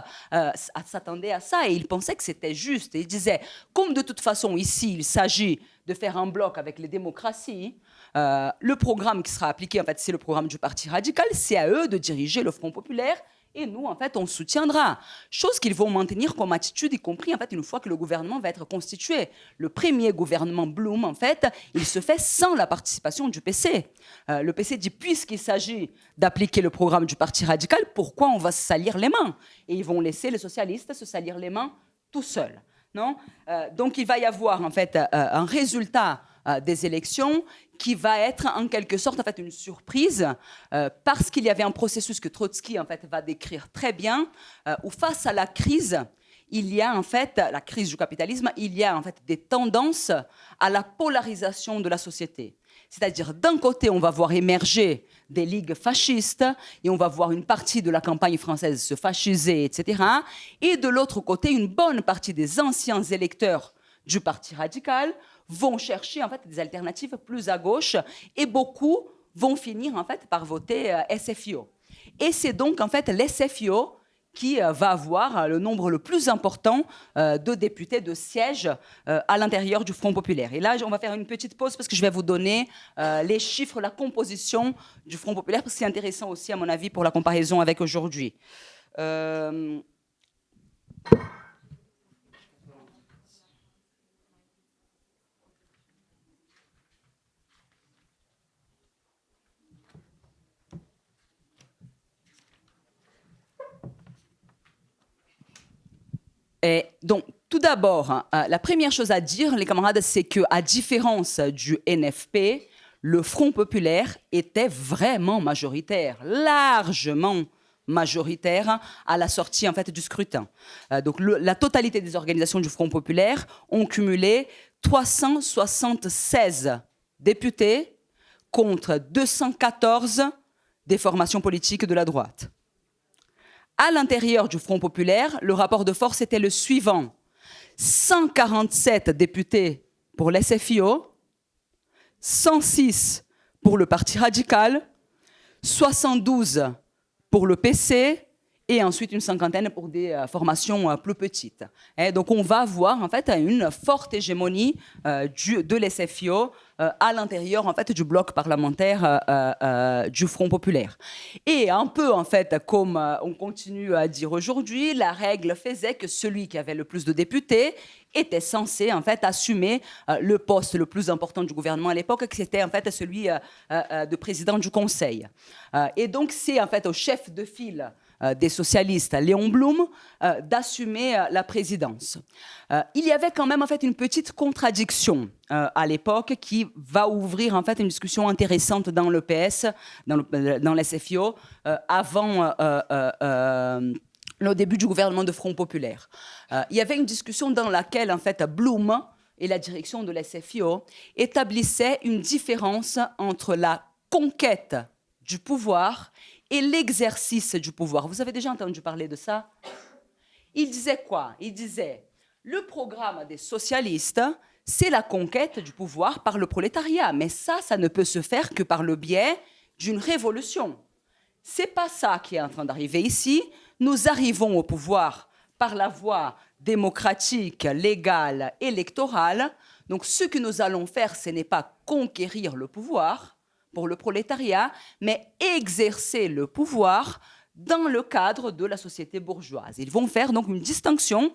s'attendait à ça et il pensait que c'était juste. Et il disait, comme de toute façon ici, il s'agit de faire un bloc avec les démocraties, le programme qui sera appliqué, en fait, c'est le programme du Parti radical. C'est à eux de diriger le Front populaire. Et nous, en fait, on soutiendra. Chose qu'ils vont maintenir comme attitude, y compris, en fait, une fois que le gouvernement va être constitué. Le premier gouvernement Blum, en fait, il se fait sans la participation du PC. Le PC dit, puisqu'il s'agit d'appliquer le programme du Parti radical, pourquoi on va se salir les mains? Et ils vont laisser les socialistes se salir les mains tout seuls. Non donc, il va y avoir, en fait, un résultat des élections qui va être en quelque sorte en fait, une surprise parce qu'il y avait un processus que Trotsky en fait, va décrire très bien où face à la crise, il y a en fait, la crise du capitalisme, il y a en fait des tendances à la polarisation de la société. C'est-à-dire d'un côté, on va voir émerger des ligues fascistes et on va voir une partie de la campagne française se fasciser, etc. Et de l'autre côté, une bonne partie des anciens électeurs du Parti radical vont chercher en fait des alternatives plus à gauche et beaucoup vont finir en fait par voter SFIO. Et c'est donc en fait l'SFIO qui va avoir le nombre le plus important de députés, de sièges à l'intérieur du Front populaire. Et là, on va faire une petite pause parce que je vais vous donner les chiffres, la composition du Front populaire, parce que c'est intéressant aussi, à mon avis, pour la comparaison avec aujourd'hui. Et donc, tout d'abord, la première chose à dire, les camarades, c'est qu'à différence du NFP, le Front populaire était vraiment majoritaire, largement majoritaire à la sortie en fait, du scrutin. Donc, la totalité des organisations du Front populaire ont cumulé 376 députés contre 214 des formations politiques de la droite. À l'intérieur du Front populaire, le rapport de force était le suivant. 147 députés pour l'SFIO, 106 pour le Parti radical, 72 pour le PC et ensuite une cinquantaine pour des formations plus petites. Et donc on va voir en fait une forte hégémonie de l'SFIO à l'intérieur en fait du bloc parlementaire du Front populaire. Et un peu en fait comme on continue à dire aujourd'hui, la règle faisait que celui qui avait le plus de députés était censé en fait assumer le poste le plus important du gouvernement à l'époque, qui était en fait celui de président du Conseil. Et donc c'est en fait au chef de file des socialistes, Léon Blum, d'assumer la présidence. Il y avait quand même en fait une petite contradiction à l'époque qui va ouvrir en fait une discussion intéressante dans le PS, dans l'SFIO, avant le début du gouvernement de Front populaire. Il y avait une discussion dans laquelle en fait Blum et la direction de l'SFIO établissaient une différence entre la conquête du pouvoir et l'exercice du pouvoir. Vous avez déjà entendu parler de ça? Il disait quoi? Il disait, le programme des socialistes, c'est la conquête du pouvoir par le prolétariat. Mais ça ne peut se faire que par le biais d'une révolution. C'est pas ça qui est en train d'arriver ici. Nous arrivons au pouvoir par la voie démocratique, légale, électorale. Donc ce que nous allons faire, ce n'est pas conquérir le pouvoir pour le prolétariat, mais exercer le pouvoir dans le cadre de la société bourgeoise. Ils vont faire donc une distinction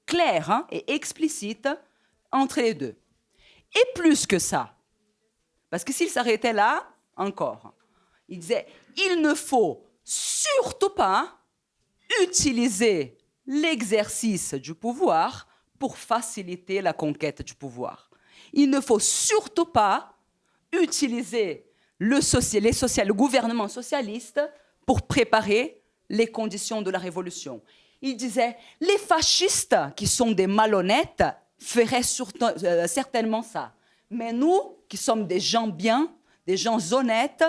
claire et explicite entre les deux. Et plus que ça, parce que s'ils s'arrêtaient là, encore, ils disaient « il ne faut surtout pas utiliser l'exercice du pouvoir pour faciliter la conquête du pouvoir. Il ne faut surtout pas utiliser le gouvernement socialiste pour préparer les conditions de la révolution. » Il disait « les fascistes, qui sont des malhonnêtes, feraient certainement ça. Mais nous, qui sommes des gens bien, des gens honnêtes,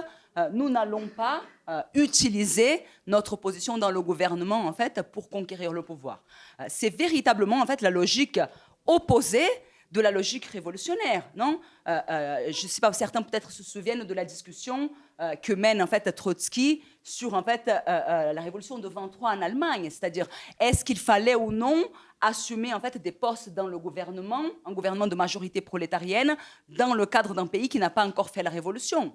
nous n'allons pas utiliser notre position dans le gouvernement en fait, pour conquérir le pouvoir. » C'est véritablement en fait, la logique opposée de la logique révolutionnaire. Non je ne sais pas, certains peut-être se souviennent de la discussion que mène en fait, Trotsky sur en fait, la révolution de 23 en Allemagne. C'est-à-dire, est-ce qu'il fallait ou non assumer en fait, des postes dans le gouvernement, un gouvernement de majorité prolétarienne, dans le cadre d'un pays qui n'a pas encore fait la révolution.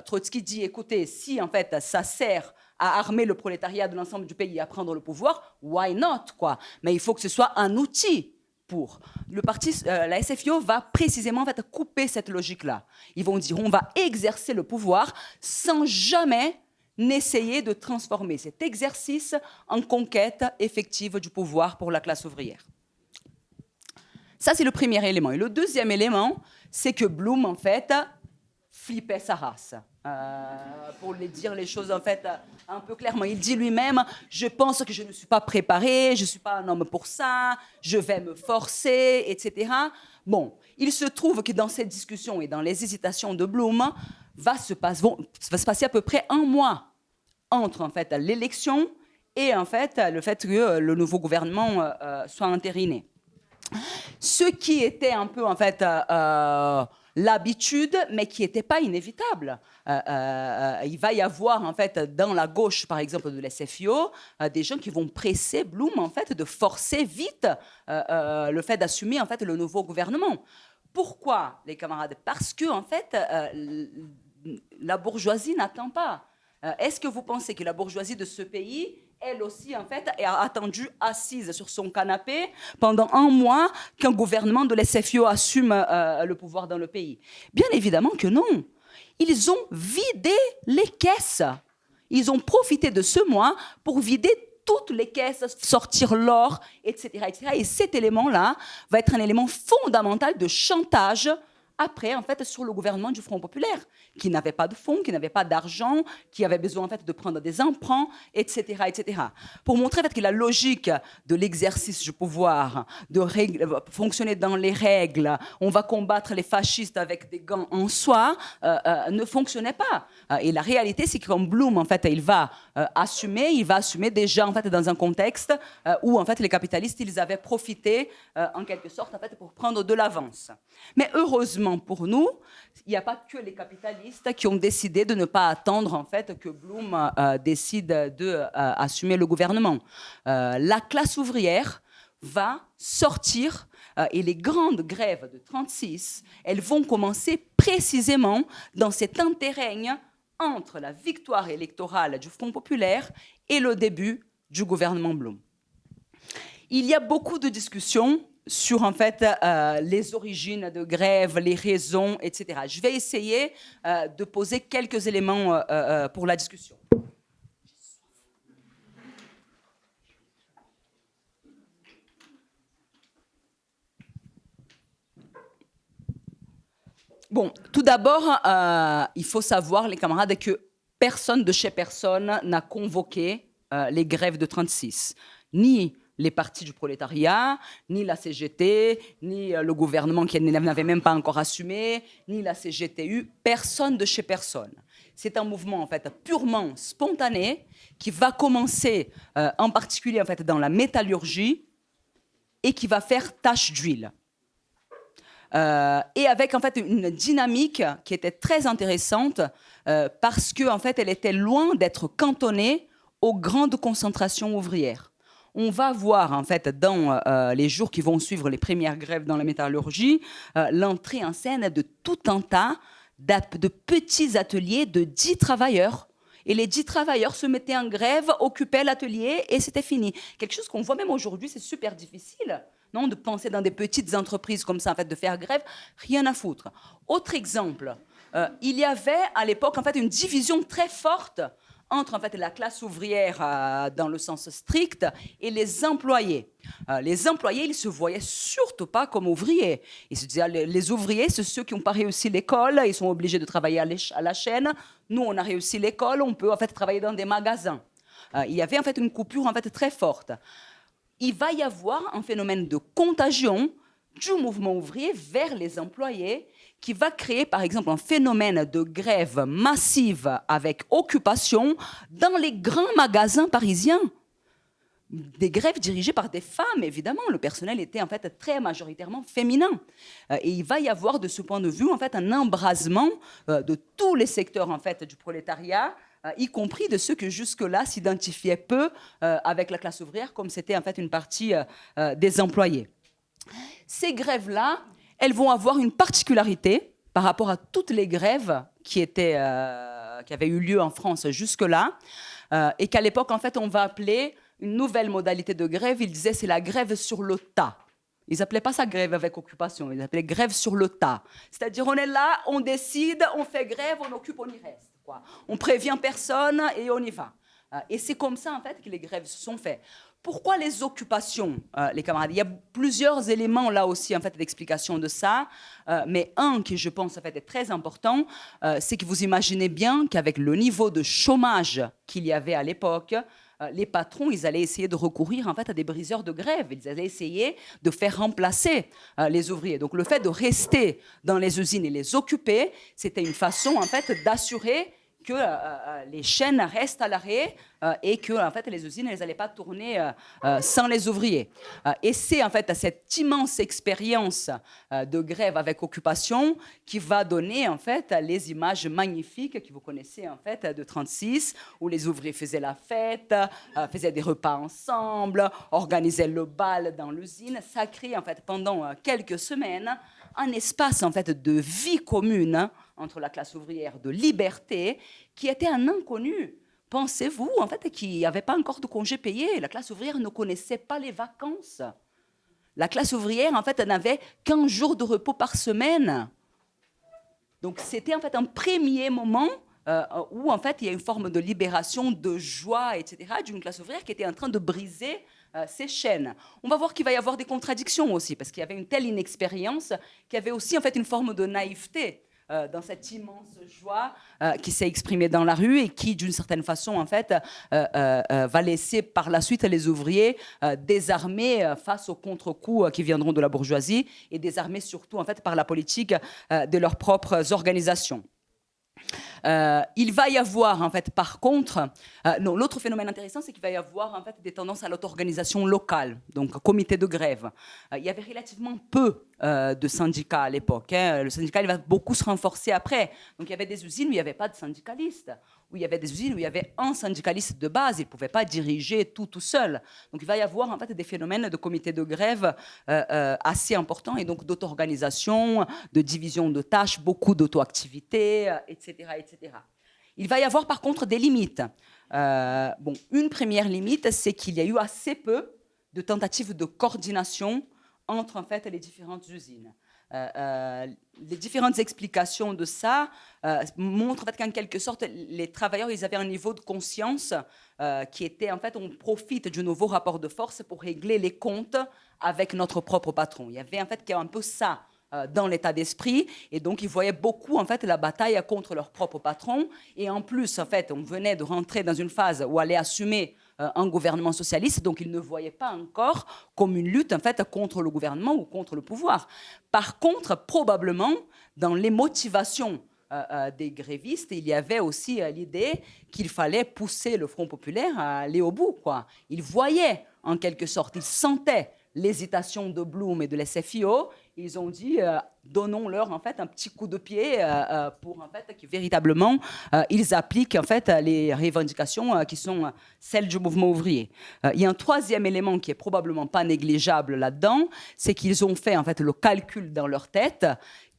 Trotsky dit, écoutez, si en fait, ça sert à armer le prolétariat de l'ensemble du pays et à prendre le pouvoir, why not quoi. Mais il faut que ce soit un outil pour. Le parti, la SFIO va précisément en fait, couper cette logique-là. Ils vont dire, on va exercer le pouvoir sans jamais n'essayer de transformer cet exercice en conquête effective du pouvoir pour la classe ouvrière. Ça, c'est le premier élément. Et le deuxième élément, c'est que Blum, en fait, flippait sa race. Pour dire les choses, en fait, un peu clairement. Il dit lui-même, je pense que je ne suis pas préparé, je ne suis pas un homme pour ça, je vais me forcer, etc. Bon, il se trouve que dans cette discussion et dans les hésitations de Blum, va se passer à peu près un mois entre en fait, l'élection et en fait, le fait que le nouveau gouvernement soit entériné. Ce qui était un peu en fait, l'habitude, mais qui n'était pas inévitable. Il va y avoir en fait, dans la gauche, par exemple, de l'SFIO, des gens qui vont presser Blum en fait, de forcer vite le fait d'assumer en fait, le nouveau gouvernement. Pourquoi, les camarades? Parce que en fait, la bourgeoisie n'attend pas. Est-ce que vous pensez que la bourgeoisie de ce pays, elle aussi, en fait, a attendu assise sur son canapé pendant un mois qu'un gouvernement de l'SFIO assume le pouvoir dans le pays? Bien évidemment que non. Ils ont vidé les caisses. Ils ont profité de ce mois pour vider toutes les caisses, sortir l'or, etc., etc. Et cet élément-là va être un élément fondamental de chantage après, en fait, sur le gouvernement du Front populaire, qui n'avait pas de fonds, qui n'avait pas d'argent, qui avait besoin, en fait, de prendre des emprunts, etc., etc. Pour montrer, en fait, que la logique de l'exercice du pouvoir, de fonctionner dans les règles, on va combattre les fascistes avec des gants en soie, ne fonctionnait pas. Et la réalité, c'est que comme Blum, en fait, il va assumer déjà, en fait, dans un contexte où, en fait, les capitalistes, ils avaient profité, en quelque sorte, en fait, pour prendre de l'avance. Mais heureusement, pour nous, il n'y a pas que les capitalistes qui ont décidé de ne pas attendre en fait, que Blum décide d'assumer le gouvernement. La classe ouvrière va sortir et les grandes grèves de 1936, elles vont commencer précisément dans cet interrègne entre la victoire électorale du Front populaire et le début du gouvernement Blum. Il y a beaucoup de discussions sur en fait, les origines de grève, les raisons, etc. Je vais essayer de poser quelques éléments pour la discussion. Bon, tout d'abord, il faut savoir, les camarades, que personne de chez personne n'a convoqué les grèves de 1936, ni les partis du prolétariat, ni la CGT, ni le gouvernement qui n'avait même pas encore assumé, ni la CGTU, personne de chez personne. C'est un mouvement en fait purement spontané qui va commencer en particulier en fait dans la métallurgie et qui va faire tache d'huile. Et avec en fait une dynamique qui était très intéressante parce que en fait elle était loin d'être cantonnée aux grandes concentrations ouvrières. on va voir en fait dans les jours qui vont suivre les premières grèves dans la métallurgie l'entrée en scène de tout un tas de petits ateliers de 10 travailleurs. Et les 10 travailleurs se mettaient en grève, occupaient l'atelier et c'était fini. Quelque chose qu'on voit même aujourd'hui, c'est super difficile, non, de penser dans des petites entreprises comme ça, en fait, de faire grève, rien à foutre. Autre exemple, il y avait à l'époque en fait une division très forte entre en fait la classe ouvrière dans le sens strict et les employés. Les employés, ils se voyaient surtout pas comme ouvriers. Ils se disaient les ouvriers, c'est ceux qui n'ont pas réussi l'école, ils sont obligés de travailler à la chaîne. Nous, on a réussi l'école, on peut en fait travailler dans des magasins. Il y avait en fait une coupure en fait très forte. Il va y avoir un phénomène de contagion du mouvement ouvrier vers les employés qui va créer, par exemple, un phénomène de grève massive avec occupation dans les grands magasins parisiens. Des grèves dirigées par des femmes, évidemment. Le personnel était en fait très majoritairement féminin. Et il va y avoir, de ce point de vue, en fait, un embrasement de tous les secteurs en fait, du prolétariat, y compris de ceux que jusque-là s'identifiaient peu avec la classe ouvrière, comme c'était en fait une partie des employés. Ces grèves-là, elles vont avoir une particularité par rapport à toutes les grèves qui avaient eu lieu en France jusque-là, et qu'à l'époque, en fait, on va appeler une nouvelle modalité de grève. Ils disaient c'est la grève sur le tas. Ils n'appelaient pas ça grève avec occupation, ils appelaient grève sur le tas. C'est-à-dire on est là, on décide, on fait grève, on occupe, on y reste, quoi. On prévient personne et on y va. Et c'est comme ça, en fait, que les grèves se sont faites. Pourquoi les occupations, les camarades? Il y a plusieurs éléments là aussi en fait d'explication de ça, mais un qui je pense en fait est très important, c'est que vous imaginez bien qu'avec le niveau de chômage qu'il y avait à l'époque, les patrons, ils allaient essayer de recourir en fait à des briseurs de grève. Ils allaient essayer de faire remplacer les ouvriers. Donc le fait de rester dans les usines et les occuper, c'était une façon en fait d'assurer que les chaînes restent à l'arrêt et que en fait, les usines n'allaient pas tourner sans les ouvriers. Et c'est en fait cette immense expérience de grève avec occupation qui va donner en fait les images magnifiques que vous connaissez en fait de 36, où les ouvriers faisaient la fête, faisaient des repas ensemble, organisaient le bal dans l'usine. Ça crée en fait pendant quelques semaines un espace en fait de vie commune entre la classe ouvrière, de liberté, qui était un inconnu. Pensez-vous, en fait, qu'il n'y avait pas encore de congés payés. La classe ouvrière ne connaissait pas les vacances. La classe ouvrière, en fait, n'avait qu'15 jours de repos par semaine. Donc, c'était en fait un premier moment où, en fait, il y a une forme de libération, de joie, etc., d'une classe ouvrière qui était en train de briser ces chaînes. On va voir qu'il va y avoir des contradictions aussi, parce qu'il y avait une telle inexpérience qu'il y avait aussi, en fait, une forme de naïveté dans cette immense joie qui s'est exprimée dans la rue et qui, d'une certaine façon, en fait, va laisser par la suite les ouvriers désarmés face aux contre-coups qui viendront de la bourgeoisie et désarmés surtout, en fait, par la politique de leurs propres organisations. Il va y avoir, en fait, par contre, l'autre phénomène intéressant, c'est qu'il va y avoir, en fait, des tendances à l'auto-organisation locale, donc comité de grève. Il y avait relativement peu de syndicats à l'époque. Le syndicat, il va beaucoup se renforcer après. Donc, il y avait des usines où il n'y avait pas de syndicalistes, où il y avait des usines où il y avait un syndicaliste de base. Il ne pouvait pas diriger tout seul. Donc, il va y avoir, en fait, des phénomènes de comité de grève assez importants et donc d'auto-organisation, de division de tâches, beaucoup d'auto-activité, etc., etc. Il va y avoir par contre des limites. Une première limite, c'est qu'il y a eu assez peu de tentatives de coordination entre en fait, les différentes usines. Les différentes explications de ça montrent en fait, qu'en quelque sorte, les travailleurs ils avaient un niveau de conscience qui était en fait, on profite du nouveau rapport de force pour régler les comptes avec notre propre patron. Il y avait en fait un peu ça dans l'état d'esprit, et donc ils voyaient beaucoup en fait la bataille contre leur propre patron, et en plus en fait on venait de rentrer dans une phase où allait assumer un gouvernement socialiste, donc ils ne voyaient pas encore comme une lutte en fait contre le gouvernement ou contre le pouvoir. Par contre, probablement dans les motivations des grévistes, il y avait aussi l'idée qu'il fallait pousser le Front populaire à aller au bout, quoi. Ils voyaient en quelque sorte, ils sentaient l'hésitation de Blum et de l'SFIO. Ils ont dit donnons-leur en fait un petit coup de pied pour en fait que véritablement ils appliquent en fait les revendications qui sont celles du mouvement ouvrier. Il y a un troisième élément qui est probablement pas négligeable là-dedans, c'est qu'ils ont fait en fait le calcul dans leur tête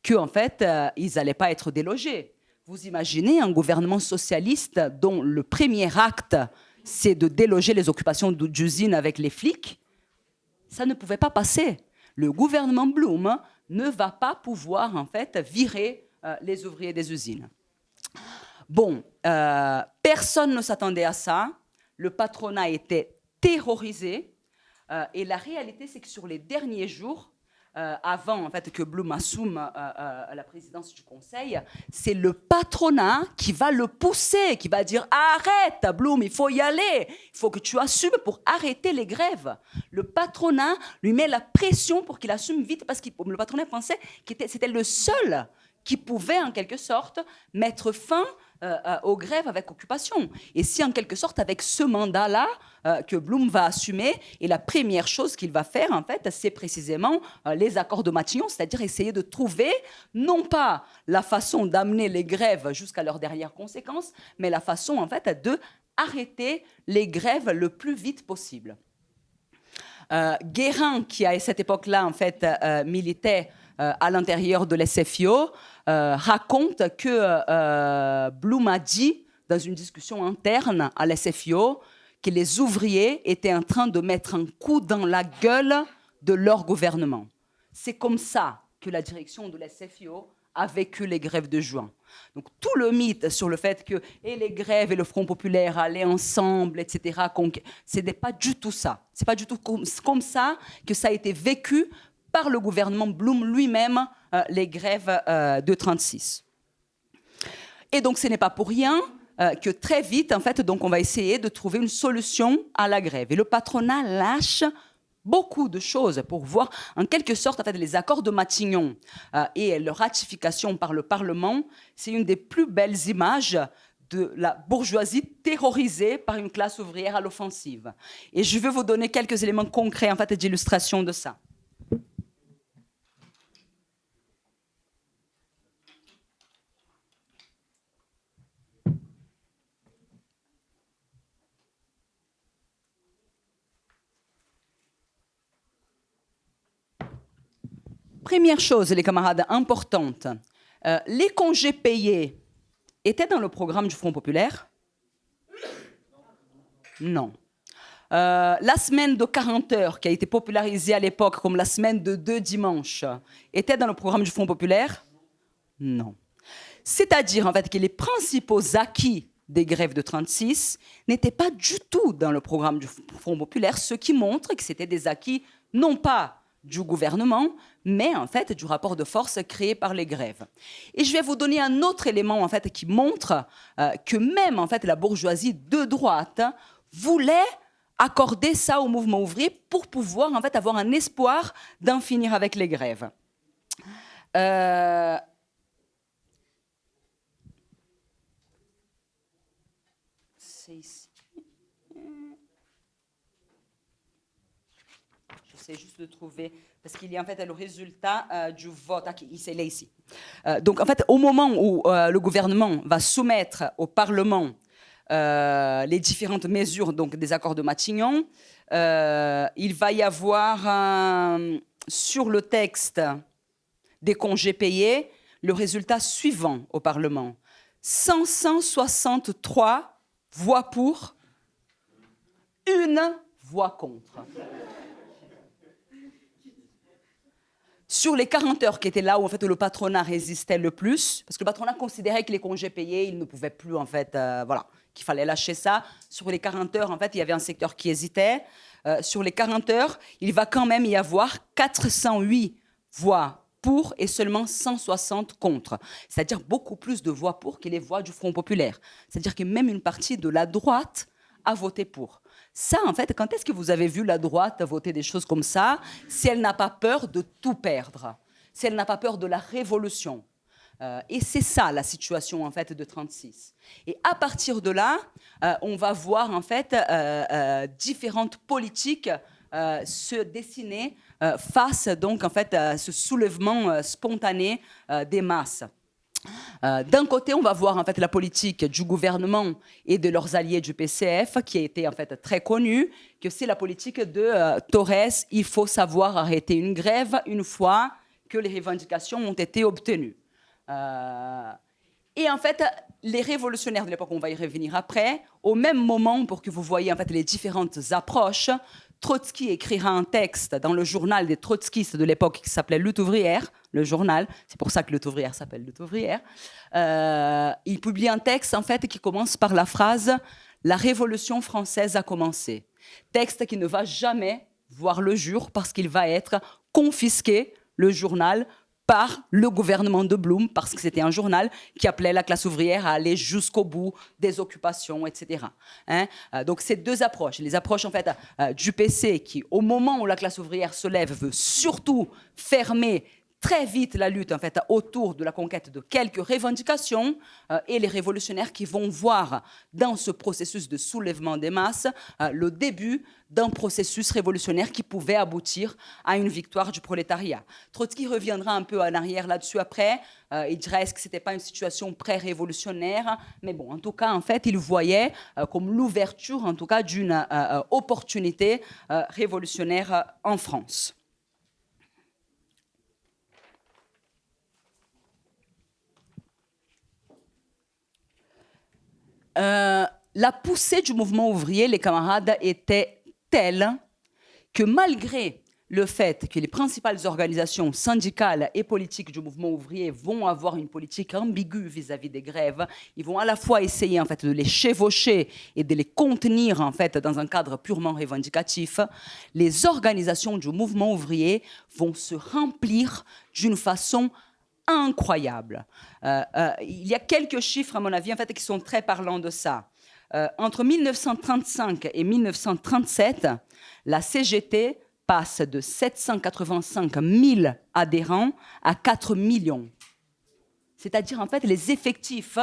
que en fait ils n'allaient pas être délogés. Vous imaginez un gouvernement socialiste dont le premier acte c'est de déloger les occupations d'usines avec les flics? Ça ne pouvait pas passer. Le gouvernement Blum ne va pas pouvoir en fait virer les ouvriers des usines. Bon, personne ne s'attendait à ça. Le patronat était terrorisé. Et la réalité, c'est que sur les derniers jours, avant en fait, que Blum assume la présidence du Conseil, c'est le patronat qui va le pousser, qui va dire « Arrête, Blum, il faut y aller, il faut que tu assumes pour arrêter les grèves ». Le patronat lui met la pression pour qu'il assume vite, parce que le patronat pensait que c'était le seul qui pouvait, en quelque sorte, mettre fin aux grèves avec occupation. Et c'est en quelque sorte avec ce mandat-là que Blum va assumer. Et la première chose qu'il va faire, en fait, c'est précisément les accords de Matignon, c'est-à-dire essayer de trouver, non pas la façon d'amener les grèves jusqu'à leurs dernières conséquences, mais la façon, en fait, de arrêter les grèves le plus vite possible. Guérin, qui à cette époque-là, en fait, militait à l'intérieur de l'SFIO, raconte que Blum a dit, dans une discussion interne à l'SFIO, que les ouvriers étaient en train de mettre un coup dans la gueule de leur gouvernement. C'est comme ça que la direction de l'SFIO a vécu les grèves de juin. Donc tout le mythe sur le fait que et les grèves et le Front populaire allaient ensemble, etc., ce n'est pas du tout ça. Ce n'est pas du tout comme ça que ça a été vécu par le gouvernement Blum lui-même, les grèves de 1936. Et donc ce n'est pas pour rien que très vite, en fait, donc on va essayer de trouver une solution à la grève. Et le patronat lâche beaucoup de choses pour voir, en quelque sorte, en fait, les accords de Matignon et leur ratification par le Parlement, c'est une des plus belles images de la bourgeoisie terrorisée par une classe ouvrière à l'offensive. Et je vais vous donner quelques éléments concrets, en fait, d'illustration de ça. Première chose, les camarades, importante, les congés payés étaient dans le programme du Front populaire? Non. La semaine de 40 heures, qui a été popularisée à l'époque comme la semaine de 2 dimanches, était dans le programme du Front populaire? Non. C'est-à-dire, en fait, que les principaux acquis des grèves de 1936 n'étaient pas du tout dans le programme du Front populaire, ce qui montre que c'était des acquis non pas du gouvernement, mais en fait du rapport de force créé par les grèves. Et je vais vous donner un autre élément en fait qui montre que même en fait la bourgeoisie de droite voulait accorder ça au mouvement ouvrier pour pouvoir en fait avoir un espoir d'en finir avec les grèves. C'est ici. J'essaie juste de trouver, parce qu'il y a en fait le résultat du vote. Ah, c'est là ici. Donc en fait, au moment où le gouvernement va soumettre au Parlement les différentes mesures donc, des accords de Matignon, il va y avoir sur le texte des congés payés le résultat suivant au Parlement. 563 voix pour, 1 voix contre. Sur les 40 heures qui étaient là où en fait, le patronat résistait le plus, parce que le patronat considérait que les congés payés, il ne pouvait plus, en fait, voilà, qu'il fallait lâcher ça. Sur les 40 heures, en fait, il y avait un secteur qui hésitait. Sur les 40 heures, il va quand même y avoir 408 voix pour et seulement 160 contre. C'est-à-dire beaucoup plus de voix pour que les voix du Front populaire. C'est-à-dire que même une partie de la droite a voté pour. Ça, en fait, quand est-ce que vous avez vu la droite voter des choses comme ça, si elle n'a pas peur de tout perdre, si elle n'a pas peur de la révolution? Et c'est ça, la situation, en fait, de 1936. Et à partir de là, on va voir, en fait, différentes politiques se dessiner face donc en fait à ce soulèvement spontané des masses. D'un côté, on va voir en fait la politique du gouvernement et de leurs alliés du PCF, qui a été en fait très connue, que c'est la politique de Torres. Il faut savoir arrêter une grève une fois que les revendications ont été obtenues. Et en fait, les révolutionnaires de l'époque, on va y revenir après, au même moment, pour que vous voyez en fait les différentes approches, Trotsky écrira un texte dans le journal des trotskistes de l'époque qui s'appelait Lutte ouvrière, le journal, c'est pour ça que Lutte ouvrière s'appelle Lutte ouvrière. Il publie un texte en fait qui commence par la phrase « La Révolution française a commencé ». Texte qui ne va jamais voir le jour parce qu'il va être confisqué, le journal, par le gouvernement de Blum, parce que c'était un journal qui appelait la classe ouvrière à aller jusqu'au bout des occupations, etc. Donc ces deux approches, les approches en fait du PC qui, au moment où la classe ouvrière se lève, veut surtout fermer très vite la lutte en fait autour de la conquête de quelques revendications, et les révolutionnaires qui vont voir dans ce processus de soulèvement des masses le début d'un processus révolutionnaire qui pouvait aboutir à une victoire du prolétariat. Trotsky reviendra un peu en arrière là-dessus après. Il dirait est-ce que c'était pas une situation pré-révolutionnaire, mais bon, en tout cas, en fait, il voyait comme l'ouverture, en tout cas, d'une opportunité révolutionnaire en France. La poussée du mouvement ouvrier, les camarades, était telle que malgré le fait que les principales organisations syndicales et politiques du mouvement ouvrier vont avoir une politique ambiguë vis-à-vis des grèves, ils vont à la fois essayer en fait de les chevaucher et de les contenir en fait dans un cadre purement revendicatif. Les organisations du mouvement ouvrier vont se remplir d'une façon incroyable. Il y a quelques chiffres, à mon avis, en fait, qui sont très parlants de ça. Entre 1935 et 1937, la CGT passe de 785 000 adhérents à 4 millions. C'est-à-dire, en fait, les effectifs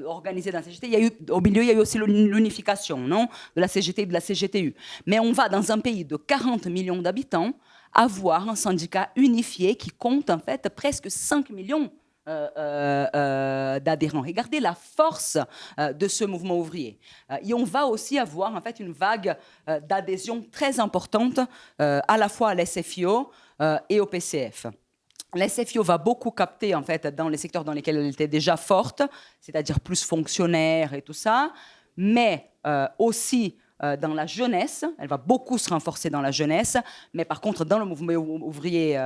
organisés dans la CGT, au milieu, il y a eu aussi l'unification, non, de la CGT et de la CGTU. Mais on va, dans un pays de 40 millions d'habitants, avoir un syndicat unifié qui compte, en fait, presque 5 millions d'adhérents. Regardez la force de ce mouvement ouvrier. Et on va aussi avoir en fait une vague d'adhésion très importante à la fois à l'SFIO et au PCF. La SFIO va beaucoup capter en fait dans les secteurs dans lesquels elle était déjà forte, c'est-à-dire plus fonctionnaires et tout ça, mais aussi dans la jeunesse. Elle va beaucoup se renforcer dans la jeunesse, mais par contre dans le mouvement ouvrier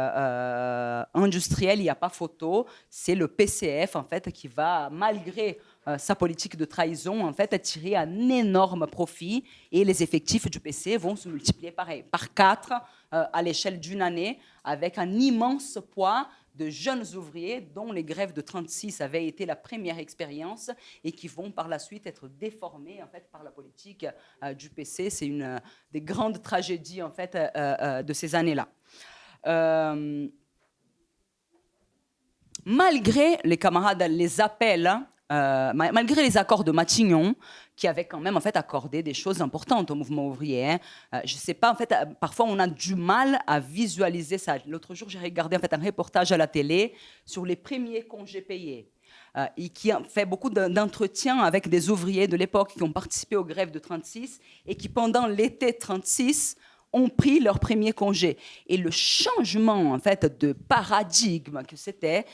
industriel, il n'y a pas photo. C'est le PCF en fait qui va, malgré sa politique de trahison, en fait, tirer un énorme profit, et les effectifs du PC vont se multiplier par 4 à l'échelle d'une année, avec un immense poids de jeunes ouvriers dont les grèves de 36 avaient été la première expérience et qui vont par la suite être déformés en fait, par la politique du PC. C'est une des grandes tragédies en fait, de ces années-là. Malgré les camarades, les appels, malgré les accords de Matignon, qui avaient quand même en fait accordé des choses importantes au mouvement ouvrier. Je ne sais pas, en fait, parfois on a du mal à visualiser ça. L'autre jour, j'ai regardé en fait un reportage à la télé sur les premiers congés payés. Et qui a fait beaucoup d'entretiens avec des ouvriers de l'époque qui ont participé aux grèves de 36 et qui, pendant l'été 36, ont pris leur premier congé. Et le changement en fait, de paradigme que c'était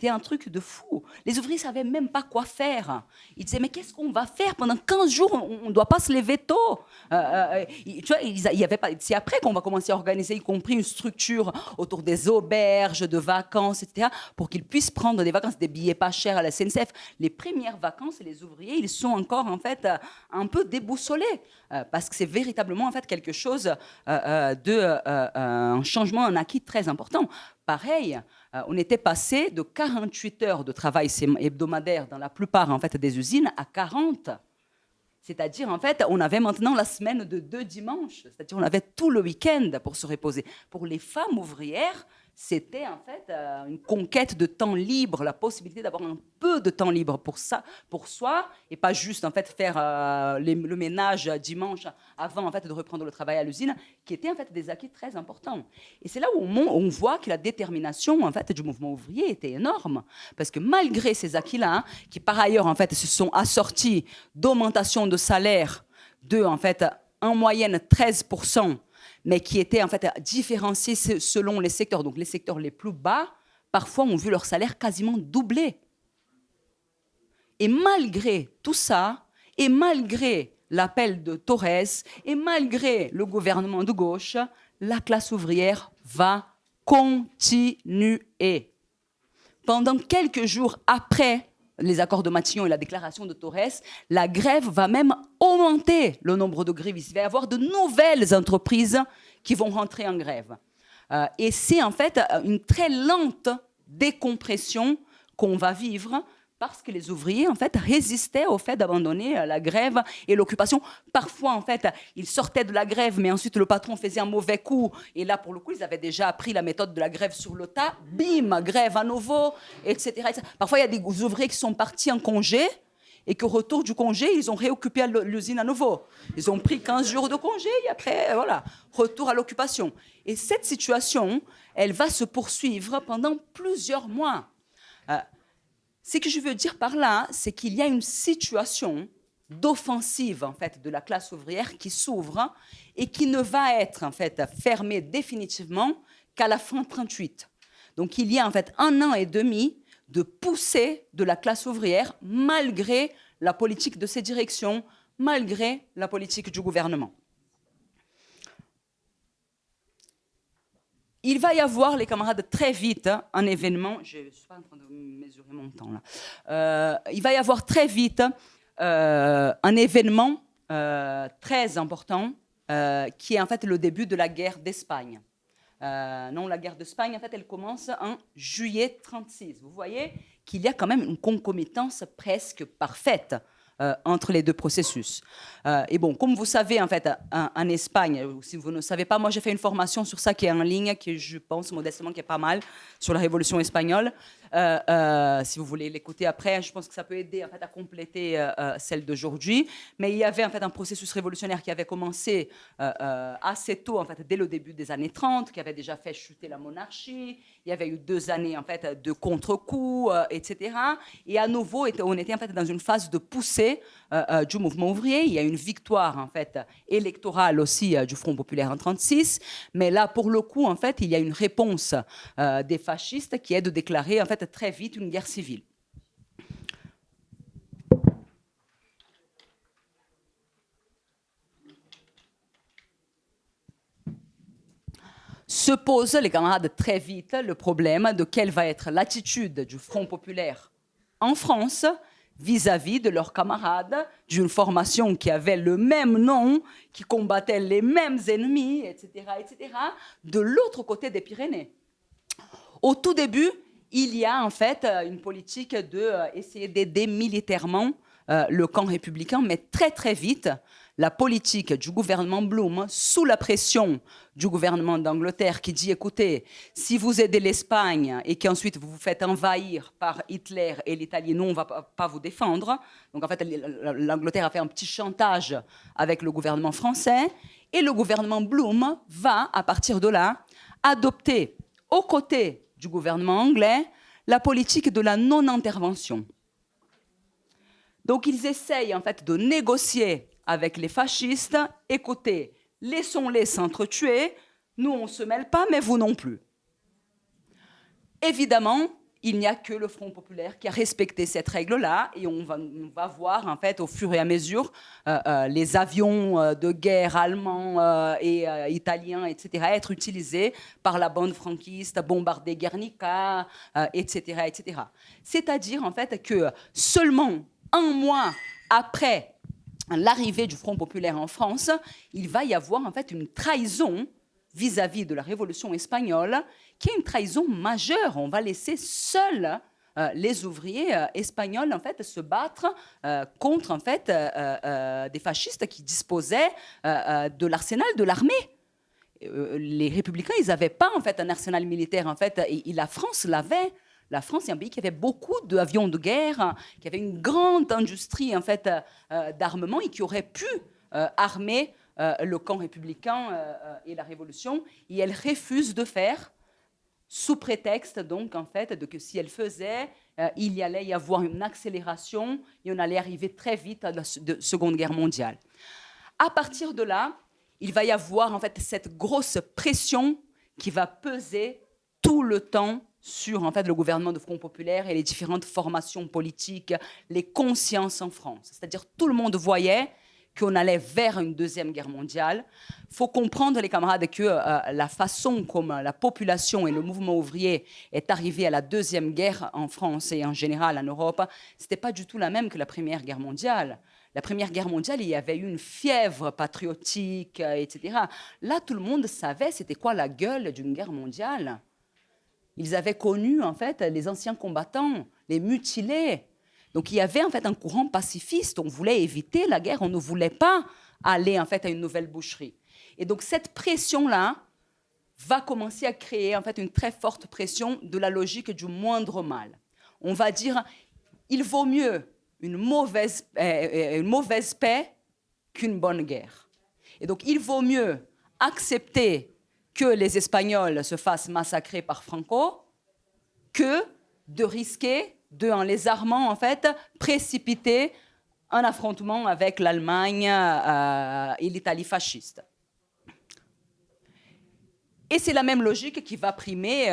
un truc de fou. Les ouvriers ne savaient même pas quoi faire. Ils disaient, mais qu'est-ce qu'on va faire pendant 15 jours? On ne doit pas se lever tôt. Tu vois, il y avait pas... C'est après qu'on va commencer à organiser, y compris une structure autour des auberges, de vacances, etc., pour qu'ils puissent prendre des vacances, des billets pas chers à la SNCF. Les premières vacances, les ouvriers, ils sont encore en fait, un peu déboussolés, parce que c'est véritablement en fait, quelque chose... un changement, un acquis très important. Pareil, on était passé de 48 heures de travail hebdomadaire dans la plupart en fait, des usines à 40. C'est-à-dire, en fait, on avait maintenant la semaine de 2 dimanches. C'est-à-dire, on avait tout le week-end pour se reposer. Pour les femmes ouvrières, c'était en fait une conquête de temps libre, la possibilité d'avoir un peu de temps libre pour soi, et pas juste en fait faire le ménage dimanche avant en fait de reprendre le travail à l'usine, qui étaient en fait des acquis très importants. Et c'est là où on voit que la détermination en fait du mouvement ouvrier était énorme, parce que malgré ces acquis-là, qui par ailleurs en fait se sont assortis d'augmentation de salaire de en fait en moyenne 13%, mais qui étaient en fait différenciés selon les secteurs. Donc les secteurs les plus bas, parfois, ont vu leur salaire quasiment doubler. Et malgré tout ça, et malgré l'appel de Torres, et malgré le gouvernement de gauche, la classe ouvrière va continuer. Pendant quelques jours après les accords de Matignon et la déclaration de Torres, la grève va même augmenter le nombre de grévistes. Il va y avoir de nouvelles entreprises qui vont rentrer en grève. Et c'est en fait une très lente décompression qu'on va vivre parce que les ouvriers en fait résistaient au fait d'abandonner la grève et l'occupation. Parfois en fait ils sortaient de la grève, mais ensuite le patron faisait un mauvais coup et là pour le coup ils avaient déjà appris la méthode de la grève sur le tas. Bim, grève à nouveau, etc. Parfois il y a des ouvriers qui sont partis en congé et qu'au retour du congé ils ont réoccupé l'usine à nouveau. Ils ont pris 15 jours de congé et après voilà, retour à l'occupation. Et cette situation, elle va se poursuivre pendant plusieurs mois. Ce que je veux dire par là, c'est qu'il y a une situation d'offensive en fait de la classe ouvrière qui s'ouvre et qui ne va être en fait fermée définitivement qu'à la fin 38. Donc il y a en fait 1 an et demi de poussée de la classe ouvrière malgré la politique de ses directions, malgré la politique du gouvernement. Il va y avoir, les camarades, très vite un événement. Je ne suis pas en train de mesurer mon temps là. Il va y avoir très vite un événement très important qui est en fait le début de la guerre d'Espagne. Non, la guerre d'Espagne, en fait, elle commence en juillet 36. Vous voyez qu'il y a quand même une concomitance presque parfaite entre les deux processus. Et bon, comme vous savez, en fait, en Espagne, si vous ne savez pas, moi j'ai fait une formation sur ça qui est en ligne, qui je pense modestement qui est pas mal, sur la Révolution espagnole. Si vous voulez l'écouter après, je pense que ça peut aider en fait, à compléter celle d'aujourd'hui. Mais il y avait en fait un processus révolutionnaire qui avait commencé assez tôt, en fait, dès le début des années 30, qui avait déjà fait chuter la monarchie. Il y avait eu 2 années en fait, de contre-coups, etc. Et à nouveau, on était en fait, dans une phase de poussée du mouvement ouvrier. Il y a une victoire en fait, électorale aussi du Front populaire en 1936. Mais là, pour le coup, en fait, il y a une réponse des fascistes qui est de déclarer en fait, très vite une guerre civile. Se pose, les camarades, très vite le problème de quelle va être l'attitude du Front populaire en France vis-à-vis de leurs camarades d'une formation qui avait le même nom, qui combattait les mêmes ennemis, etc., de l'autre côté des Pyrénées. Au tout début, il y a en fait une politique d'essayer d'aider militairement le camp républicain, mais très très vite, la politique du gouvernement Blum, sous la pression du gouvernement d'Angleterre qui dit, écoutez, si vous aidez l'Espagne et qu'ensuite vous vous faites envahir par Hitler et l'Italie, nous, on ne va pas vous défendre. Donc en fait, l'Angleterre a fait un petit chantage avec le gouvernement français et le gouvernement Blum va, à partir de là, adopter aux côtés du gouvernement anglais la politique de la non-intervention. Donc ils essayent en fait de négocier avec les fascistes. Écoutez, laissons-les s'entretuer, nous on ne se mêle pas, mais vous non plus. Évidemment, il n'y a que le Front populaire qui a respecté cette règle-là, et on va voir en fait au fur et à mesure les avions de guerre allemands et italiens, etc., être utilisés par la bande franquiste, bombarder Guernica, etc., etc. C'est-à-dire en fait que seulement 1 mois après l'arrivée du Front populaire en France, il va y avoir en fait une trahison vis-à-vis de la Révolution espagnole, qui est une trahison majeure. On va laisser seuls les ouvriers espagnols en fait, se battre contre en fait, des fascistes qui disposaient de l'arsenal de l'armée. les républicains, ils n'avaient pas en fait un arsenal militaire en fait, et la France l'avait. La France est un pays qui avait beaucoup d'avions de guerre, qui avait une grande industrie en fait d'armement et qui aurait pu armer le camp républicain et la révolution. Et elle refuse de faire, sous prétexte donc en fait de que si elle faisait, il y allait y avoir une accélération et on allait arriver très vite à la Seconde Guerre mondiale. À partir de là, il va y avoir en fait cette grosse pression qui va peser tout le temps sur en fait, le gouvernement de Front Populaire et les différentes formations politiques, les consciences en France. C'est-à-dire tout le monde voyait qu'on allait vers une deuxième guerre mondiale. Il faut comprendre, les camarades, que la façon comme la population et le mouvement ouvrier est arrivé à la deuxième guerre en France et en général en Europe, ce n'était pas du tout la même que la Première Guerre mondiale. La Première Guerre mondiale, il y avait eu une fièvre patriotique, etc. Là, tout le monde savait c'était quoi la gueule d'une guerre mondiale. Ils avaient connu, en fait, les anciens combattants, les mutilés. Donc, il y avait, en fait, un courant pacifiste. On voulait éviter la guerre. On ne voulait pas aller, en fait, à une nouvelle boucherie. Et donc, cette pression-là va commencer à créer, en fait, une très forte pression de la logique du moindre mal. On va dire, il vaut mieux une mauvaise paix qu'une bonne guerre. Et donc, il vaut mieux accepter que les Espagnols se fassent massacrer par Franco que de risquer, en les armant, en fait, précipiter un affrontement avec l'Allemagne et l'Italie fasciste. Et c'est la même logique qui va primer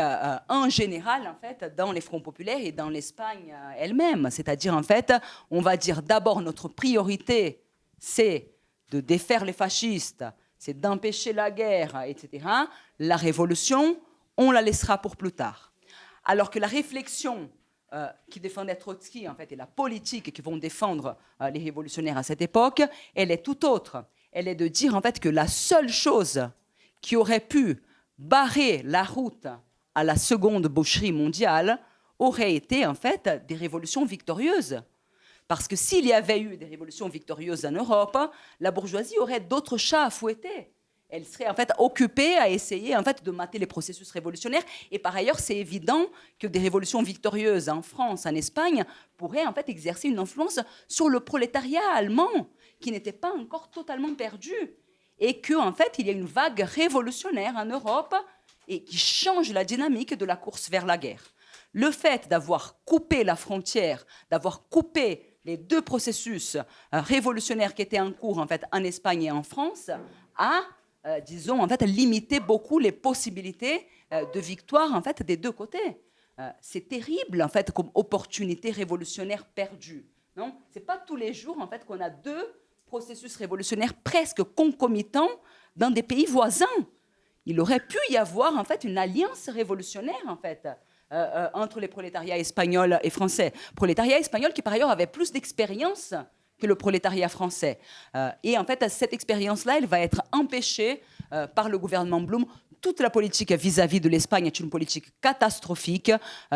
en général, en fait, dans les fronts populaires et dans l'Espagne elle-même. C'est-à-dire, en fait, on va dire d'abord notre priorité, c'est de défaire les fascistes, c'est d'empêcher la guerre, etc. La révolution, on la laissera pour plus tard. Alors que la réflexion qui défendait Trotsky, en fait, et la politique qui vont défendre les révolutionnaires à cette époque, elle est tout autre. Elle est de dire, en fait, que la seule chose qui aurait pu barrer la route à la seconde boucherie mondiale aurait été, en fait, des révolutions victorieuses. Parce que s'il y avait eu des révolutions victorieuses en Europe, la bourgeoisie aurait d'autres chats à fouetter. Elle serait en fait occupée à essayer en fait de mater les processus révolutionnaires. Et par ailleurs, c'est évident que des révolutions victorieuses en France, en Espagne, pourraient en fait exercer une influence sur le prolétariat allemand, qui n'était pas encore totalement perdu, et que en fait il y a une vague révolutionnaire en Europe et qui change la dynamique de la course vers la guerre. Le fait d'avoir coupé la frontière, d'avoir coupé les deux processus révolutionnaires qui étaient en cours en fait en Espagne et en France a, disons, en fait, limité beaucoup les possibilités de victoire en fait des deux côtés. C'est terrible en fait comme opportunité révolutionnaire perdue. Non, c'est pas tous les jours en fait qu'on a deux processus révolutionnaires presque concomitants dans des pays voisins. Il aurait pu y avoir en fait une alliance révolutionnaire en fait. Entre les prolétariats espagnols et français. Prolétariat espagnol qui, par ailleurs, avait plus d'expérience que le prolétariat français. Et en fait, cette expérience-là, elle va être empêchée par le gouvernement Blum. Toute la politique vis-à-vis de l'Espagne est une politique catastrophique.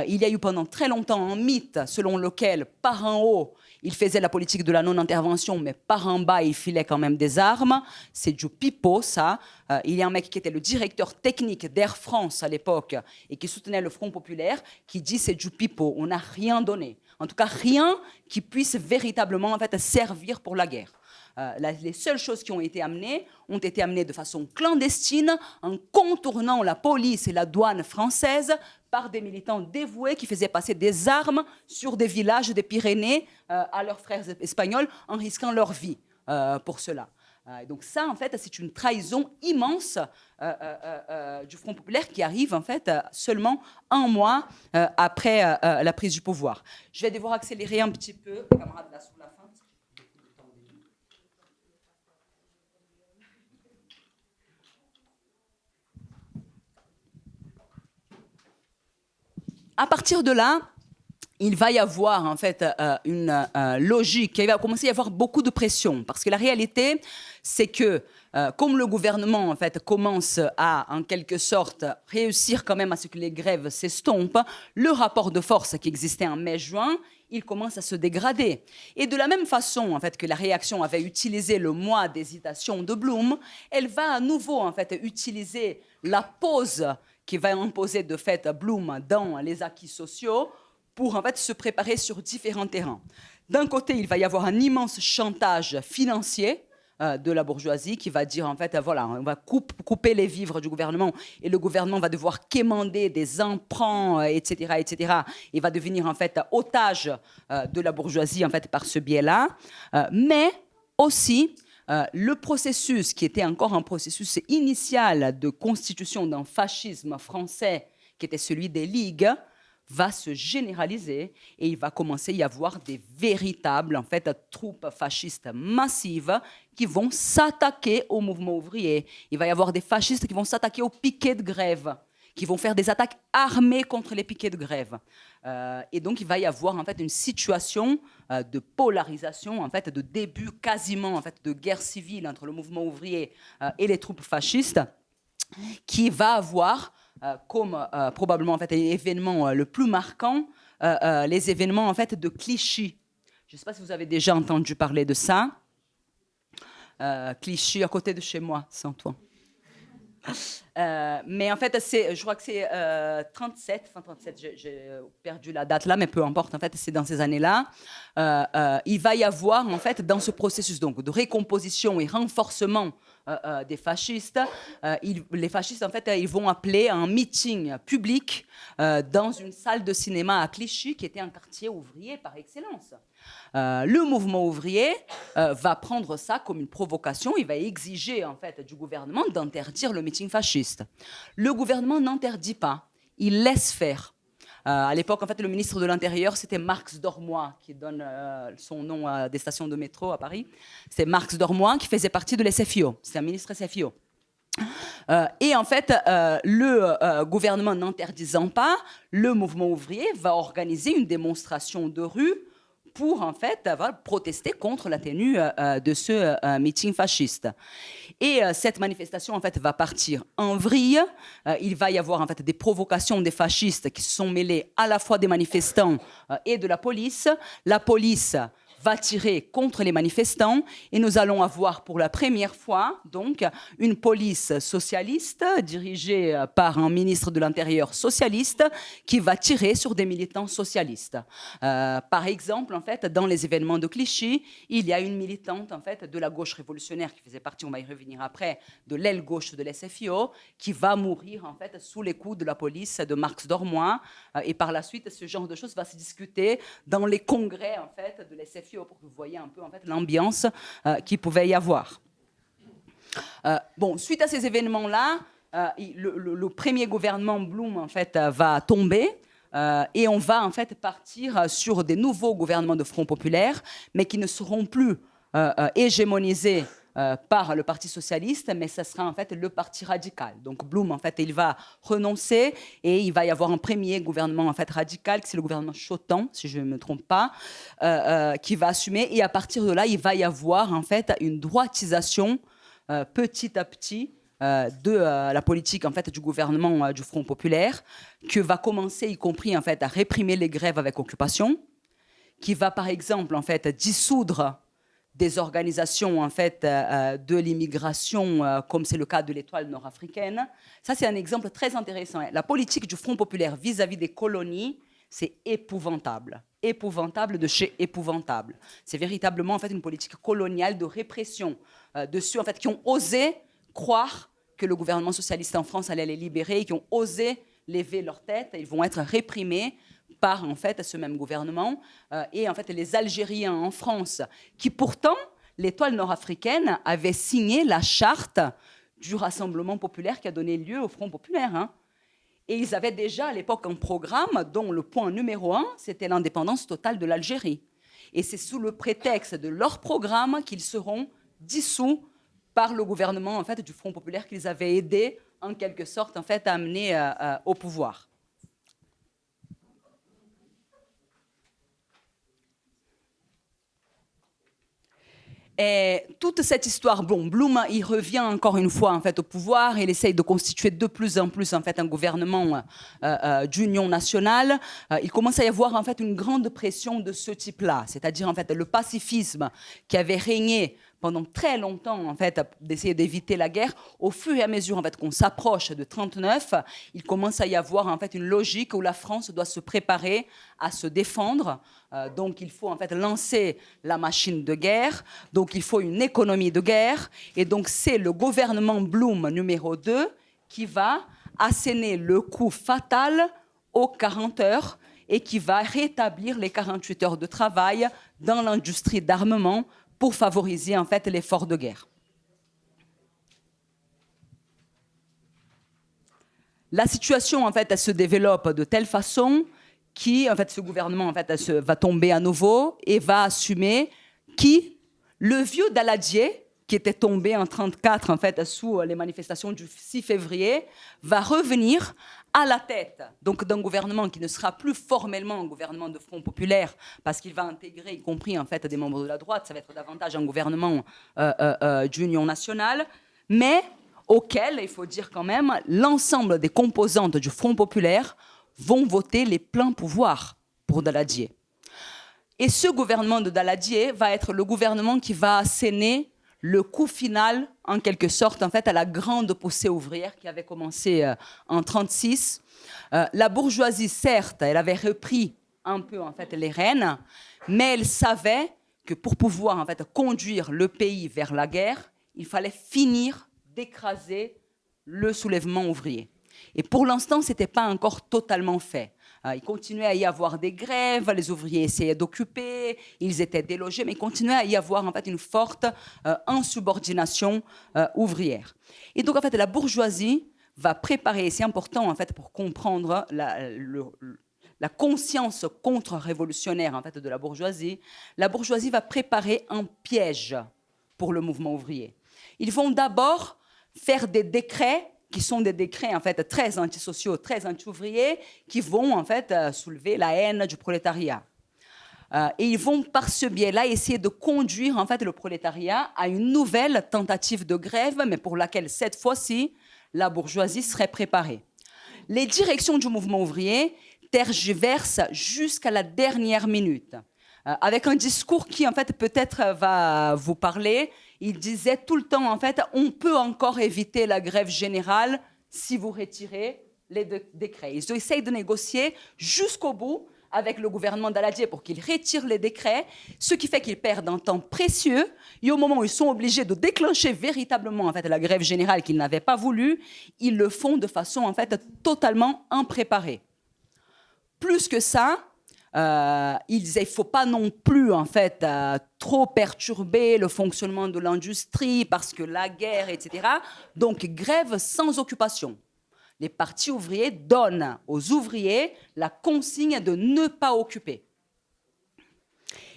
Il y a eu pendant très longtemps un mythe selon lequel, par en haut, il faisait la politique de la non-intervention, mais par en bas, il filait quand même des armes. C'est du pipeau, ça. Il y a un mec qui était le directeur technique d'Air France à l'époque et qui soutenait le Front populaire, qui dit c'est du pipeau. On n'a rien donné. En tout cas, rien qui puisse véritablement en fait, servir pour la guerre. Les seules choses qui ont été amenées de façon clandestine, en contournant la police et la douane française par des militants dévoués qui faisaient passer des armes sur des villages des Pyrénées à leurs frères espagnols en risquant leur vie pour cela. Donc ça, en fait, c'est une trahison immense du Front populaire qui arrive, en fait, seulement un mois après la prise du pouvoir. Je vais devoir accélérer un petit peu, camarades, là, sur la fin. À partir de là, il va y avoir en fait une logique, il va commencer à y avoir beaucoup de pression, parce que la réalité, c'est que comme le gouvernement en fait commence à, en quelque sorte, réussir quand même à ce que les grèves s'estompent, le rapport de force qui existait en mai-juin, il commence à se dégrader. Et de la même façon en fait, que la réaction avait utilisé le mois d'hésitation de Blum, elle va à nouveau en fait, utiliser la pause qui va imposer de fait Blum dans les acquis sociaux pour en fait, se préparer sur différents terrains. D'un côté, il va y avoir un immense chantage financier de la bourgeoisie qui va dire en fait voilà, on va couper les vivres du gouvernement et le gouvernement va devoir quémander des emprunts, etc., etc. Il va devenir en fait otage de la bourgeoisie en fait par ce biais-là, mais aussi le processus qui était encore un processus initial de constitution d'un fascisme français qui était celui des ligues va se généraliser et il va commencer à y avoir des véritables en fait, troupes fascistes massives qui vont s'attaquer au mouvement ouvrier. Il va y avoir des fascistes qui vont s'attaquer aux piquets de grève, qui vont faire des attaques armées contre les piquets de grève. Et donc, il va y avoir en fait, une situation de polarisation, en fait, de début quasiment en fait, de guerre civile entre le mouvement ouvrier et les troupes fascistes, qui va avoir comme probablement en fait, l'événement le plus marquant, les événements en fait, de Clichy. Je ne sais pas si vous avez déjà entendu parler de ça. Clichy, à côté de chez moi, sans toi. Mais en fait, je crois que c'est 37, j'ai perdu la date là, mais peu importe, en fait, c'est dans ces années-là. Il va y avoir, en fait, dans ce processus donc, de récomposition et renforcement des fascistes, les fascistes, en fait, ils vont appeler un meeting public dans une salle de cinéma à Clichy, qui était un quartier ouvrier par excellence. Le mouvement ouvrier va prendre ça comme une provocation. Il va exiger en fait du gouvernement d'interdire le meeting fasciste. Le gouvernement n'interdit pas, il laisse faire. À l'époque, en fait, le ministre de l'Intérieur, c'était Marx Dormois, qui donne son nom à des stations de métro à Paris. C'est Marx Dormois qui faisait partie de l'SFIO. C'est un ministre SFIO. Et en fait, le gouvernement n'interdisant pas, le mouvement ouvrier va organiser une démonstration de rue pour en fait protester contre la tenue de ce meeting fasciste. Et cette manifestation en fait va partir en vrille. Il va y avoir en fait des provocations des fascistes qui se sont mêlés à la fois des manifestants et de la police. La police va tirer contre les manifestants et nous allons avoir pour la première fois donc une police socialiste dirigée par un ministre de l'Intérieur socialiste qui va tirer sur des militants socialistes. Par exemple, en fait, dans les événements de Clichy, il y a une militante en fait de la gauche révolutionnaire qui faisait partie, on va y revenir après, de l'aile gauche de l'SFIO, qui va mourir en fait sous les coups de la police de Marx Dormois. Et par la suite, ce genre de choses va se discuter dans les congrès en fait de l'SFIO pour que vous voyez un peu en fait l'ambiance qu'il pouvait y avoir. Bon, suite à ces événements-là, le premier gouvernement Blum en fait va tomber. Et on va en fait partir sur des nouveaux gouvernements de Front populaire, mais qui ne seront plus hégémonisés par le Parti socialiste, mais ça sera en fait le Parti radical. Donc Blum, en fait, il va renoncer et il va y avoir un premier gouvernement en fait radical, qui c'est le gouvernement Chotan, si je ne me trompe pas, qui va assumer. Et à partir de là, il va y avoir en fait une droitisation petit à petit de la politique en fait du gouvernement du Front populaire, qui va commencer, y compris en fait, à réprimer les grèves avec occupation, qui va par exemple en fait dissoudre des organisations en fait de l'immigration, comme c'est le cas de l'Étoile nord-africaine. Ça, c'est un exemple très intéressant. La politique du Front populaire vis-à-vis des colonies, c'est épouvantable. Épouvantable de chez épouvantable. C'est véritablement en fait une politique coloniale de répression de ceux en fait qui ont osé croire que le gouvernement socialiste en France allait les libérer et qui ont osé lever leur tête. Ils vont être réprimés par en fait ce même gouvernement et en fait les Algériens en France qui pourtant l'Étoile nord-africaine avait signé la charte du Rassemblement populaire qui a donné lieu au Front populaire. Hein. Et ils avaient déjà à l'époque un programme dont le point numéro 1, c'était l'indépendance totale de l'Algérie. Et c'est sous le prétexte de leur programme qu'ils seront dissous par le gouvernement en fait, du Front populaire qu'ils avaient aidé en quelque sorte en fait, à amener au pouvoir. Et toute cette histoire, bon, Blum, il revient encore une fois en fait au pouvoir. Il essaye de constituer de plus en plus en fait un gouvernement d'union nationale. Il commence à y avoir en fait une grande pression de ce type-là, c'est-à-dire en fait le pacifisme qui avait régné pendant très longtemps, en fait, d'essayer d'éviter la guerre. Au fur et à mesure, en fait, qu'on s'approche de 1939, il commence à y avoir, en fait, une logique où la France doit se préparer à se défendre. Donc, il faut, en fait, lancer la machine de guerre. Donc, il faut une économie de guerre. Et donc, c'est le gouvernement Blum numéro 2 qui va asséner le coup fatal aux 40 heures et qui va rétablir les 48 heures de travail dans l'industrie d'armement pour favoriser en fait l'effort de guerre. La situation en fait elle se développe de telle façon que en fait ce gouvernement en fait va tomber à nouveau et va assumer qui le vieux Daladier qui était tombé en 1934 en fait sous les manifestations du 6 février va revenir à la tête donc d'un gouvernement qui ne sera plus formellement un gouvernement de Front populaire parce qu'il va intégrer, y compris en fait des membres de la droite, ça va être davantage un gouvernement d'union nationale, mais auquel, il faut dire quand même, l'ensemble des composantes du Front populaire vont voter les pleins pouvoirs pour Daladier. Et ce gouvernement de Daladier va être le gouvernement qui va asséner le coup final, en quelque sorte, en fait, à la grande poussée ouvrière qui avait commencé en 1936. La bourgeoisie, certes, elle avait repris un peu en fait, les rênes, mais elle savait que pour pouvoir en fait, conduire le pays vers la guerre, il fallait finir d'écraser le soulèvement ouvrier. Et pour l'instant, ce n'était pas encore totalement fait. Il continuait à y avoir des grèves, les ouvriers essayaient d'occuper, ils étaient délogés, mais il continuait à y avoir en fait, une forte insubordination ouvrière. Et donc, en fait, la bourgeoisie va préparer, et c'est important en fait, pour comprendre la conscience contre-révolutionnaire en fait, de la bourgeoisie va préparer un piège pour le mouvement ouvrier. Ils vont d'abord faire des décrets qui sont des décrets en fait très antisociaux, très anti-ouvriers, qui vont en fait soulever la haine du prolétariat. Et ils vont par ce biais-là essayer de conduire en fait le prolétariat à une nouvelle tentative de grève, mais pour laquelle cette fois-ci la bourgeoisie serait préparée. Les directions du mouvement ouvrier tergiversent jusqu'à la dernière minute, avec un discours qui en fait peut-être va vous parler. Il disait tout le temps, en fait, on peut encore éviter la grève générale si vous retirez les décrets. Ils essayent de négocier jusqu'au bout avec le gouvernement Daladier pour qu'il retire les décrets, ce qui fait qu'ils perdent un temps précieux. Et au moment où ils sont obligés de déclencher véritablement en fait, la grève générale qu'ils n'avaient pas voulu, ils le font de façon en fait, totalement impréparée. Plus que ça, il disait il ne faut pas non plus en fait, trop perturber le fonctionnement de l'industrie parce que la guerre, etc. Donc, grève sans occupation. Les partis ouvriers donnent aux ouvriers la consigne de ne pas occuper.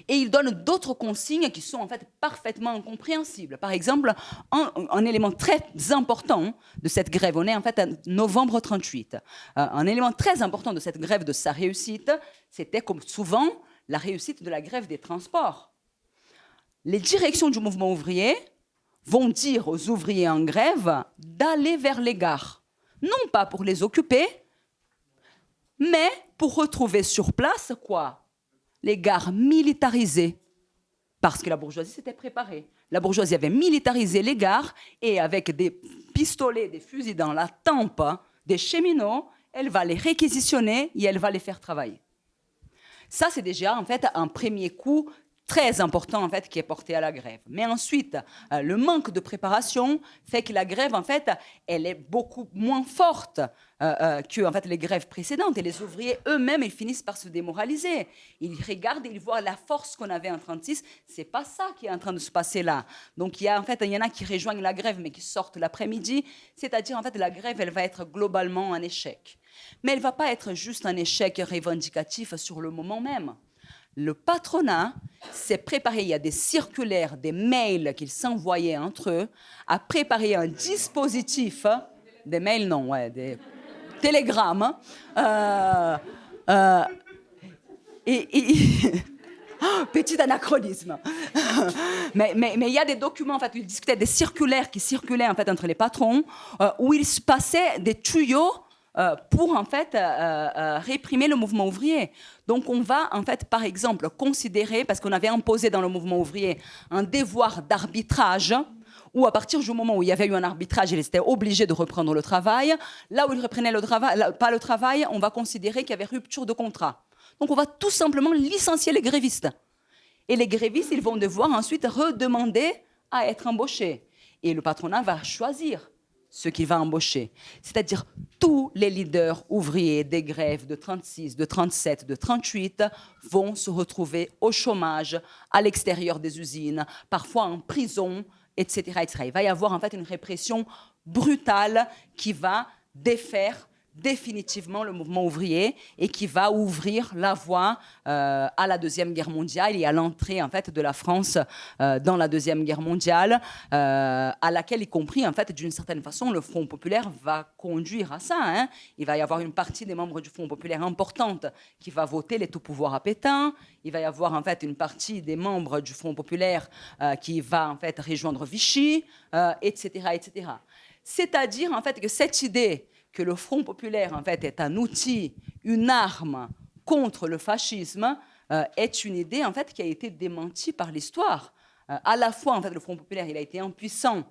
Et ils donnent d'autres consignes qui sont en fait parfaitement incompréhensibles. Par exemple, un élément très important de cette grève, on est en fait en novembre 1938, un élément très important de cette grève, de sa réussite, c'était comme souvent la réussite de la grève des transports. Les directions du mouvement ouvrier vont dire aux ouvriers en grève d'aller vers les gares, non pas pour les occuper, mais pour retrouver sur place quoi ? Les gares militarisées, parce que la bourgeoisie s'était préparée. La bourgeoisie avait militarisé les gares et avec des pistolets, des fusils dans la tempe des cheminots, elle va les réquisitionner et elle va les faire travailler. Ça, c'est déjà en fait un premier coup très important en fait qui est porté à la grève. Mais ensuite, le manque de préparation fait que la grève en fait, elle est beaucoup moins forte que en fait les grèves précédentes. Et les ouvriers eux-mêmes, ils finissent par se démoraliser. Ils regardent et ils voient la force qu'on avait en 1936. C'est pas ça qui est en train de se passer là. Donc il y en a qui rejoignent la grève mais qui sortent l'après-midi. C'est-à-dire en fait la grève, elle va être globalement un échec. Mais elle va pas être juste un échec revendicatif sur le moment même. Le patronat s'est préparé, il y a des circulaires, des mails qu'ils s'envoyaient entre eux, à préparer un dispositif, des mails non, ouais, des télégrammes, et Petit anachronisme. mais il y a des documents, en fait, où ils discutaient des circulaires qui circulaient, en fait, entre les patrons, où il se passait des tuyaux pour, en fait, réprimer le mouvement ouvrier. Donc, on va, en fait, par exemple, considérer, parce qu'on avait imposé dans le mouvement ouvrier un devoir d'arbitrage, où à partir du moment où il y avait eu un arbitrage, ils étaient obligés de reprendre le travail. Là où ils reprenaient pas le travail, on va considérer qu'il y avait rupture de contrat. Donc on va tout simplement licencier les grévistes. Et les grévistes, ils vont devoir ensuite redemander à être embauchés. Et le patronat va choisir ce qu'il va embaucher. C'est-à-dire tous les leaders ouvriers des grèves de 36, de 37, de 38 vont se retrouver au chômage, à l'extérieur des usines, parfois en prison, etc., etc. Il va y avoir en fait une répression brutale qui va défaire définitivement le mouvement ouvrier et qui va ouvrir la voie à la Deuxième Guerre mondiale et à l'entrée en fait de la France dans la Deuxième Guerre mondiale, à laquelle, y compris en fait d'une certaine façon, le Front populaire va conduire à ça. Hein. Il va y avoir une partie des membres du Front populaire importante qui va voter les tout pouvoirs à Pétain. Il va y avoir en fait une partie des membres du Front populaire qui va en fait rejoindre Vichy, etc., etc. C'est-à-dire en fait que cette idée que le Front populaire en fait est un outil, une arme contre le fascisme, est une idée en fait qui a été démentie par l'histoire. À la fois en fait le Front populaire il a été impuissant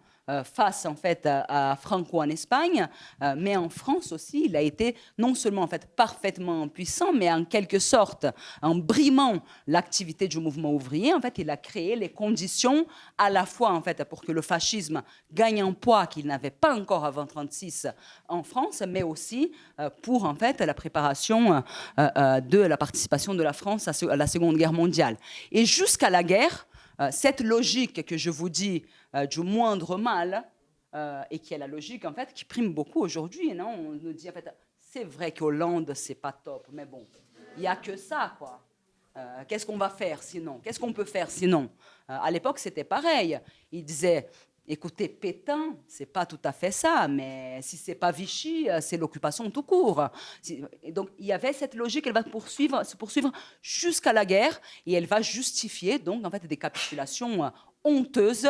face en fait à Franco en Espagne, mais en France aussi il a été non seulement en fait parfaitement impuissant, mais en quelque sorte en brimant l'activité du mouvement ouvrier. En fait il a créé les conditions à la fois en fait pour que le fascisme gagne un poids qu'il n'avait pas encore avant 1936 en France, mais aussi pour en fait la préparation de la participation de la France à la Seconde Guerre mondiale. Et jusqu'à la guerre, cette logique que je vous dis du moindre mal, et qui est la logique en fait qui prime beaucoup aujourd'hui, non ? On nous dit en fait, c'est vrai qu'Hollande c'est pas top, mais bon, il y a que ça quoi. Qu'est-ce qu'on va faire sinon ? Qu'est-ce qu'on peut faire sinon ? À l'époque c'était pareil. Il disait, écoutez, Pétain, c'est pas tout à fait ça, mais si c'est pas Vichy, c'est l'occupation tout court. Et donc il y avait cette logique, elle va se poursuivre jusqu'à la guerre, et elle va justifier donc en fait des capitulations honteuses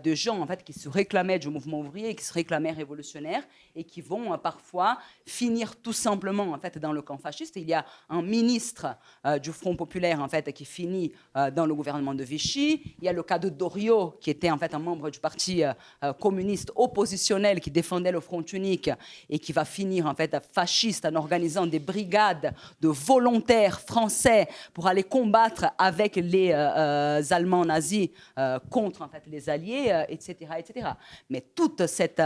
de gens en fait qui se réclamaient du mouvement ouvrier, qui se réclamaient révolutionnaires et qui vont parfois finir tout simplement en fait dans le camp fasciste. Il y a un ministre du Front populaire en fait qui finit dans le gouvernement de Vichy. Il y a le cas de Doriot qui était en fait un membre du parti communiste oppositionnel qui défendait le Front unique et qui va finir en fait fasciste en organisant des brigades de volontaires français pour aller combattre avec les Allemands nazis contre en fait, les Alliés, etc., etc. Mais toute cette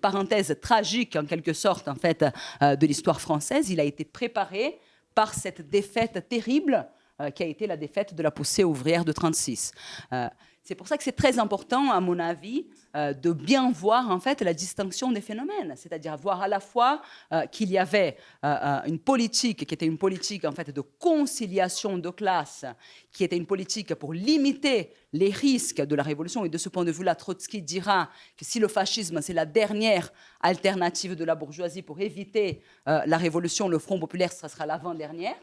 parenthèse tragique, en quelque sorte, en fait, de l'histoire française, il a été préparé par cette défaite terrible qui a été la défaite de la poussée ouvrière de 1936. C'est pour ça que c'est très important, à mon avis, de bien voir en fait la distinction des phénomènes, c'est-à-dire voir à la fois qu'il y avait une politique qui était une politique en fait de conciliation de classe, qui était une politique pour limiter les risques de la révolution. Et de ce point de vue-là, Trotsky dira que si le fascisme c'est la dernière alternative de la bourgeoisie pour éviter la révolution, le Front populaire ce sera l'avant-dernière.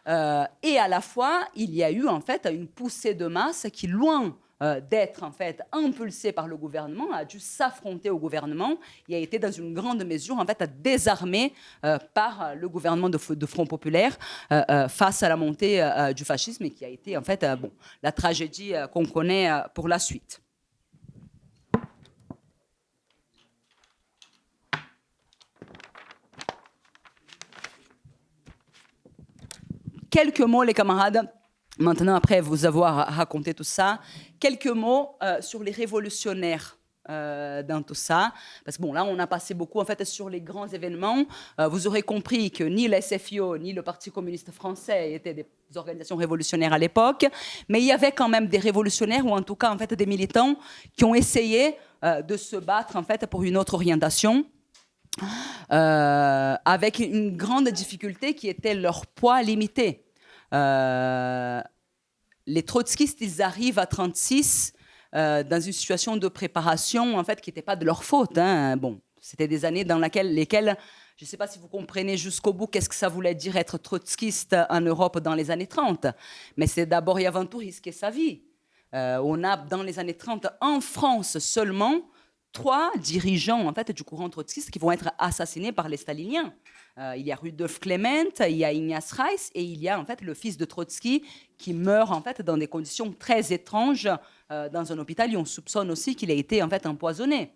Et à la fois, il y a eu en fait une poussée de masse qui, loin d'être en fait impulsée par le gouvernement, a dû s'affronter au gouvernement et a été dans une grande mesure en fait désarmée par le gouvernement de Front populaire face à la montée du fascisme, et qui a été en fait la tragédie qu'on connaît pour la suite. Quelques mots, les camarades, maintenant, après vous avoir raconté tout ça, quelques mots sur les révolutionnaires dans tout ça. Parce que bon, là, on a passé beaucoup en fait sur les grands événements. Vous aurez compris que ni le SFIO, ni le Parti communiste français étaient des organisations révolutionnaires à l'époque, mais il y avait quand même des révolutionnaires, ou en tout cas en fait des militants, qui ont essayé de se battre en fait pour une autre orientation. Avec une grande difficulté qui était leur poids limité. Les trotskistes, ils arrivent à 1936 dans une situation de préparation en fait, qui n'était pas de leur faute. Hein. Bon, c'était des années dans lesquelles Je ne sais pas si vous comprenez jusqu'au bout qu'est-ce que ça voulait dire être trotskiste en Europe dans les années 30, mais c'est d'abord et avant tout risquer sa vie. On a, dans les années 30, en France seulement, 3 dirigeants en fait, du courant trotskiste qui vont être assassinés par les staliniens. Il y a Rudolf Clement, il y a Ignaz Reiss et il y a en fait le fils de Trotsky qui meurt en fait dans des conditions très étranges dans un hôpital. Et on soupçonne aussi qu'il a été en fait empoisonné.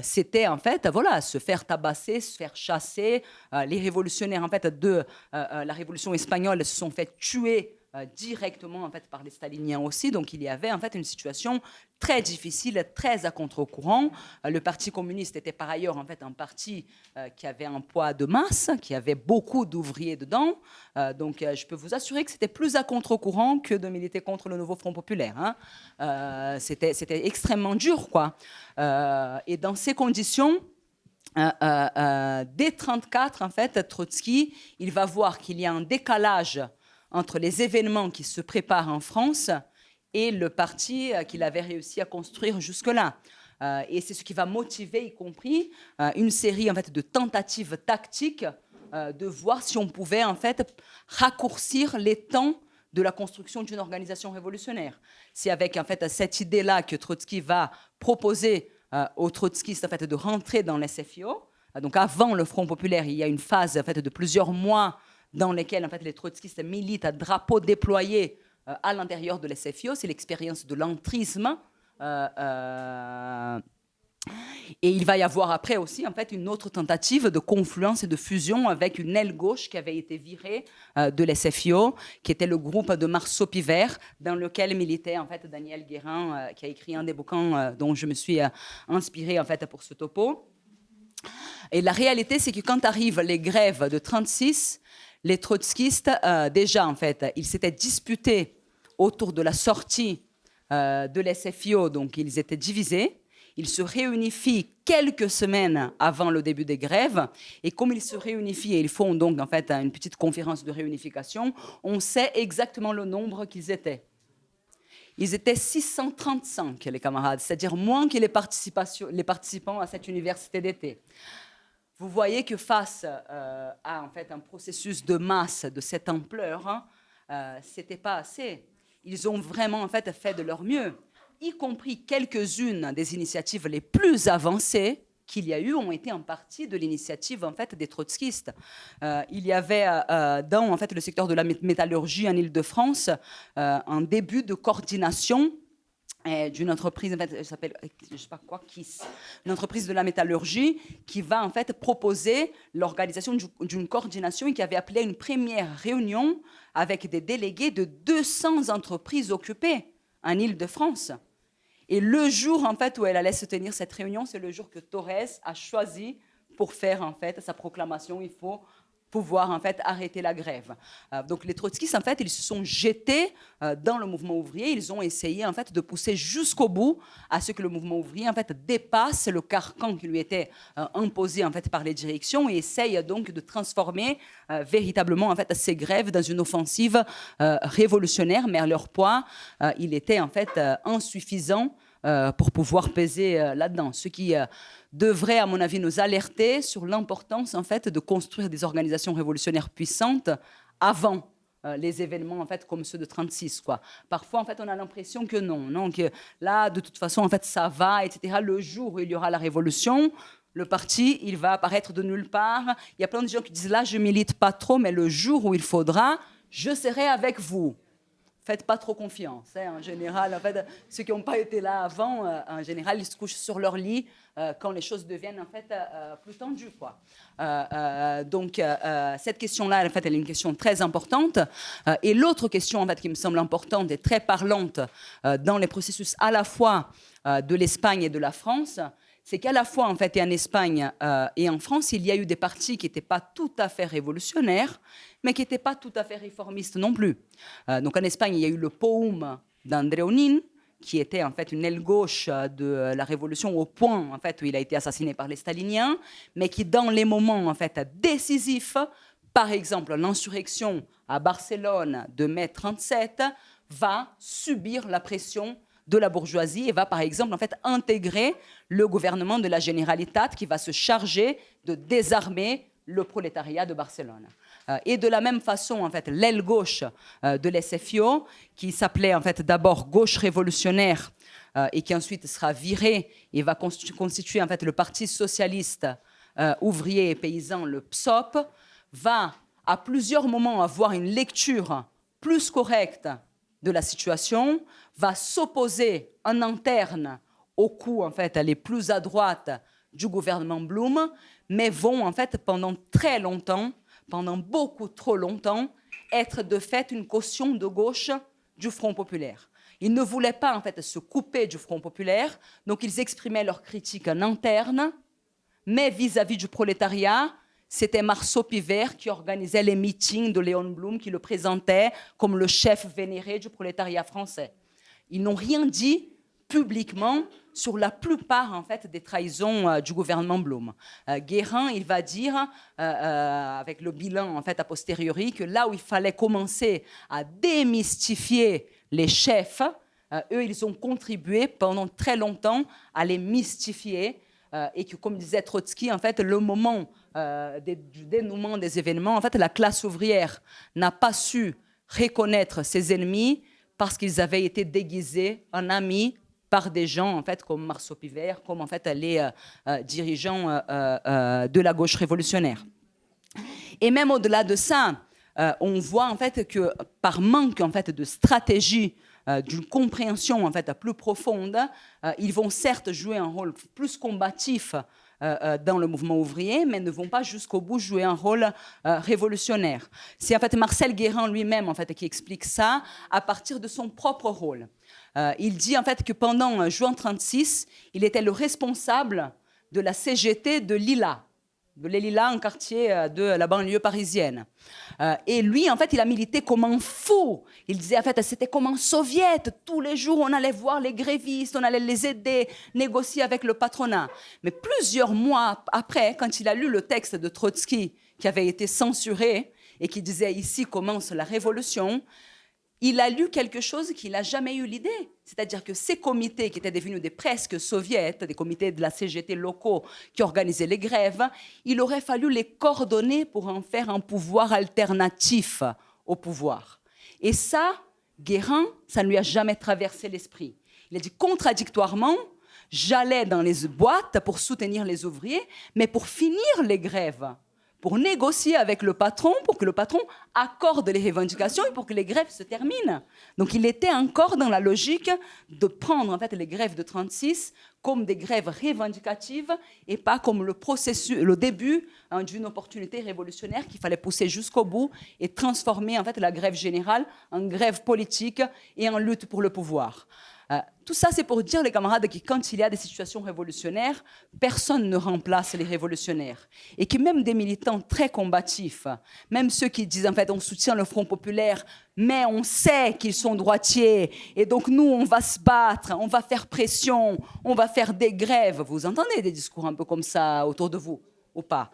C'était en fait voilà se faire tabasser, se faire chasser. Les révolutionnaires en fait de la révolution espagnole se sont fait tuer directement en fait par les staliniens aussi. Donc il y avait en fait une situation très difficile, très à contre-courant. Le Parti communiste était par ailleurs en fait un parti qui avait un poids de masse, qui avait beaucoup d'ouvriers dedans. Donc je peux vous assurer que c'était plus à contre-courant que de militer contre le nouveau Front populaire. Hein. C'était extrêmement dur, quoi. Et dans ces conditions, dès 1934, en fait, Trotsky, il va voir qu'il y a un décalage entre les événements qui se préparent en France et le parti qu'il avait réussi à construire jusque-là. Et c'est ce qui va motiver, y compris, une série en fait, de tentatives tactiques de voir si on pouvait en fait, raccourcir les temps de la construction d'une organisation révolutionnaire. C'est avec en fait, cette idée-là que Trotsky va proposer aux trotskistes en fait, de rentrer dans l'SFIO. Donc avant le Front populaire, il y a une phase en fait, de plusieurs mois dans lesquels en fait, les trotskistes militent à drapeau déployé à l'intérieur de l'SFIO. C'est l'expérience de l'entrisme. Et il va y avoir après aussi en fait, une autre tentative de confluence et de fusion avec une aile gauche qui avait été virée de l'SFIO, qui était le groupe de Marceau Pivert, dans lequel militait en fait, Daniel Guérin, qui a écrit un des bouquins dont je me suis inspirée en fait, pour ce topo. Et la réalité, c'est que quand arrivent les grèves de 1936, les trotskistes, déjà, en fait, ils s'étaient disputés autour de la sortie de l'SFIO, donc ils étaient divisés. Ils se réunifient quelques semaines avant le début des grèves. Et comme ils se réunifient et ils font donc, en fait, une petite conférence de réunification, on sait exactement le nombre qu'ils étaient. Ils étaient 635, les camarades, c'est-à-dire moins que les participants à cette université d'été. Vous voyez que face à en fait, un processus de masse de cette ampleur, ce n'était pas assez. Ils ont vraiment en fait de leur mieux, y compris quelques-unes des initiatives les plus avancées qu'il y a eu ont été en partie de l'initiative en fait, des trotskistes. Il y avait dans en fait, le secteur de la métallurgie en Île-de-France un début de coordination d'une entreprise, en fait, elle s'appelle, je sais pas quoi, KISS, une entreprise de la métallurgie qui va en fait proposer l'organisation d'une coordination et qui avait appelé à une première réunion avec des délégués de 200 entreprises occupées en Île-de-France. Et le jour en fait où elle allait se tenir cette réunion, c'est le jour que Torres a choisi pour faire en fait sa proclamation. Il faut pouvoir en fait arrêter la grève. Donc les trotskistes en fait ils se sont jetés dans le mouvement ouvrier. Ils ont essayé en fait de pousser jusqu'au bout à ce que le mouvement ouvrier en fait dépasse le carcan qui lui était imposé en fait par les directions et essaye donc de transformer véritablement en fait ces grèves dans une offensive révolutionnaire. Mais à leur poids, il était en fait insuffisant pour pouvoir peser là-dedans. Ce qui devrait, à mon avis, nous alerter sur l'importance en fait, de construire des organisations révolutionnaires puissantes avant les événements en fait, comme ceux de 1936. Quoi. Parfois, en fait, on a l'impression que non, que là, de toute façon, en fait, ça va, etc. Le jour où il y aura la révolution, le parti, il va apparaître de nulle part. Il y a plein de gens qui disent, là, je milite pas trop, mais le jour où il faudra, je serai avec vous. Faites pas trop confiance. Hein. En général, en fait, ceux qui n'ont pas été là avant, en général, ils se couchent sur leur lit quand les choses deviennent en fait plus tendues, quoi. Donc cette question-là, en fait, elle est une question très importante. Et l'autre question, en fait, qui me semble importante et très parlante dans les processus à la fois de l'Espagne et de la France, c'est qu'à la fois en fait et en Espagne et en France, il y a eu des partis qui n'étaient pas tout à fait révolutionnaires, mais qui n'étaient pas tout à fait réformistes non plus. Donc en Espagne, il y a eu le POUM d'Andreu qui était en fait une aile gauche de la révolution au point en fait où il a été assassiné par les staliniens, mais qui dans les moments en fait décisifs, par exemple l'insurrection à Barcelone de mai 1937, va subir la pression de la bourgeoisie et va par exemple en fait intégrer le gouvernement de la Generalitat qui va se charger de désarmer le prolétariat de Barcelone. Et de la même façon, en fait, l'aile gauche de l'SFIO, qui s'appelait en fait d'abord Gauche révolutionnaire et qui ensuite sera virée et va constituer en fait le Parti socialiste ouvrier et paysan, le PSOP, va à plusieurs moments avoir une lecture plus correcte de la situation, va s'opposer en interne aux coups en fait les plus à droite du gouvernement Blum, mais vont en fait pendant très longtemps, pendant beaucoup trop longtemps, être de fait une caution de gauche du Front populaire. Ils ne voulaient pas en fait se couper du Front populaire, donc ils exprimaient leurs critiques en interne, mais vis-à-vis du prolétariat, c'était Marceau Pivert qui organisait les meetings de Léon Blum, qui le présentait comme le chef vénéré du prolétariat français. Ils n'ont rien dit publiquement sur la plupart en fait, des trahisons du gouvernement Blum. Guérin, il va dire, avec le bilan en fait, a posteriori, que là où il fallait commencer à démystifier les chefs, eux, ils ont contribué pendant très longtemps à les mystifier et que, comme disait Trotsky, en fait, le moment du dénouement des événements, en fait, la classe ouvrière n'a pas su reconnaître ses ennemis parce qu'ils avaient été déguisés en amis par des gens en fait, comme Marceau Pivert, comme en fait, les dirigeants de la gauche révolutionnaire. Et même au-delà de ça, on voit en fait, que par manque en fait, de stratégie, d'une compréhension en fait, plus profonde, ils vont certes jouer un rôle plus combatif dans le mouvement ouvrier, mais ne vont pas jusqu'au bout jouer un rôle révolutionnaire. C'est en fait Marcel Guérin lui-même en fait, qui explique ça à partir de son propre rôle. Il dit en fait que pendant juin 1936, il était le responsable de la CGT de Lila, de les Lilas, un quartier de la banlieue parisienne. Et lui, en fait, il a milité comme un fou. Il disait, en fait, c'était comme un soviet. Tous les jours, on allait voir les grévistes, on allait les aider, négocier avec le patronat. Mais plusieurs mois après, quand il a lu le texte de Trotsky, qui avait été censuré, et qui disait, ici commence la révolution, il a lu quelque chose qu'il n'a jamais eu l'idée. C'est-à-dire que ces comités qui étaient devenus des presque soviets, des comités de la CGT locaux qui organisaient les grèves, il aurait fallu les coordonner pour en faire un pouvoir alternatif au pouvoir. Et ça, Guérin, ça ne lui a jamais traversé l'esprit. Il a dit contradictoirement, j'allais dans les boîtes pour soutenir les ouvriers, mais pour finir les grèves, pour négocier avec le patron, pour que le patron accorde les revendications et pour que les grèves se terminent. Donc il était encore dans la logique de prendre en fait, les grèves de 1936 comme des grèves revendicatives et pas comme le début d'une opportunité révolutionnaire qu'il fallait pousser jusqu'au bout et transformer en fait, la grève générale en grève politique et en lutte pour le pouvoir. Tout ça, c'est pour dire, les camarades, que quand il y a des situations révolutionnaires, personne ne remplace les révolutionnaires. Et que même des militants très combatifs, même ceux qui disent, en fait, on soutient le Front populaire, mais on sait qu'ils sont droitiers, et donc nous, on va se battre, on va faire pression, on va faire des grèves. Vous entendez des discours un peu comme ça autour de vous, ou pas?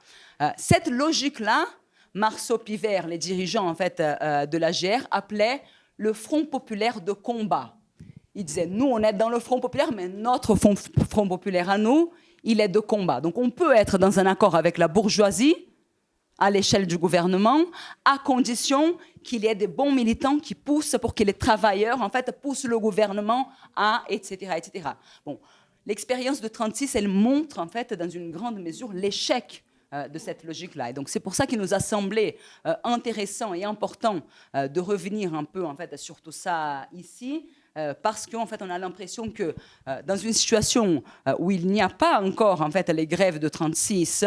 Cette logique-là, Marceau Pivert, les dirigeants en fait, de la GR, appelaient le Front populaire de combat. Il disait, nous, on est dans le Front populaire, mais notre Front populaire à nous, il est de combat. Donc, on peut être dans un accord avec la bourgeoisie, à l'échelle du gouvernement, à condition qu'il y ait des bons militants qui poussent pour que les travailleurs, en fait, poussent le gouvernement à, etc., etc. Bon, l'expérience de 1936, elle montre, en fait, dans une grande mesure, l'échec de cette logique-là. Et donc, c'est pour ça qu'il nous a semblé intéressant et important de revenir un peu, en fait, sur tout ça ici, parce qu'en fait, on a l'impression que dans une situation où il n'y a pas encore en fait, les grèves de 1936,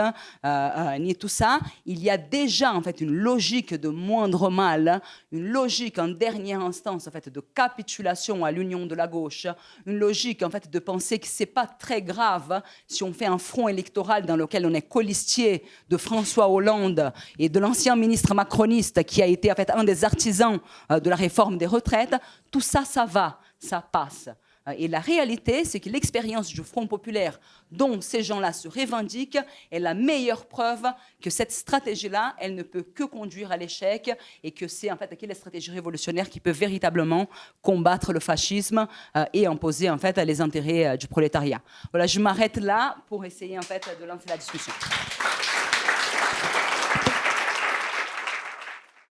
ni tout ça, il y a déjà en fait, une logique de moindre mal, une logique en dernière instance en fait, de capitulation à l'union de la gauche, une logique en fait, de penser que ce n'est pas très grave si on fait un front électoral dans lequel on est colistier de François Hollande et de l'ancien ministre macroniste qui a été en fait, un des artisans de la réforme des retraites. Tout ça, ça va, ça passe. Et la réalité, c'est que l'expérience du Front populaire dont ces gens-là se revendiquent est la meilleure preuve que cette stratégie-là, elle ne peut que conduire à l'échec et que c'est en fait la stratégie révolutionnaire qui peut véritablement combattre le fascisme et imposer en fait les intérêts du prolétariat. Voilà, je m'arrête là pour essayer en fait de lancer la discussion.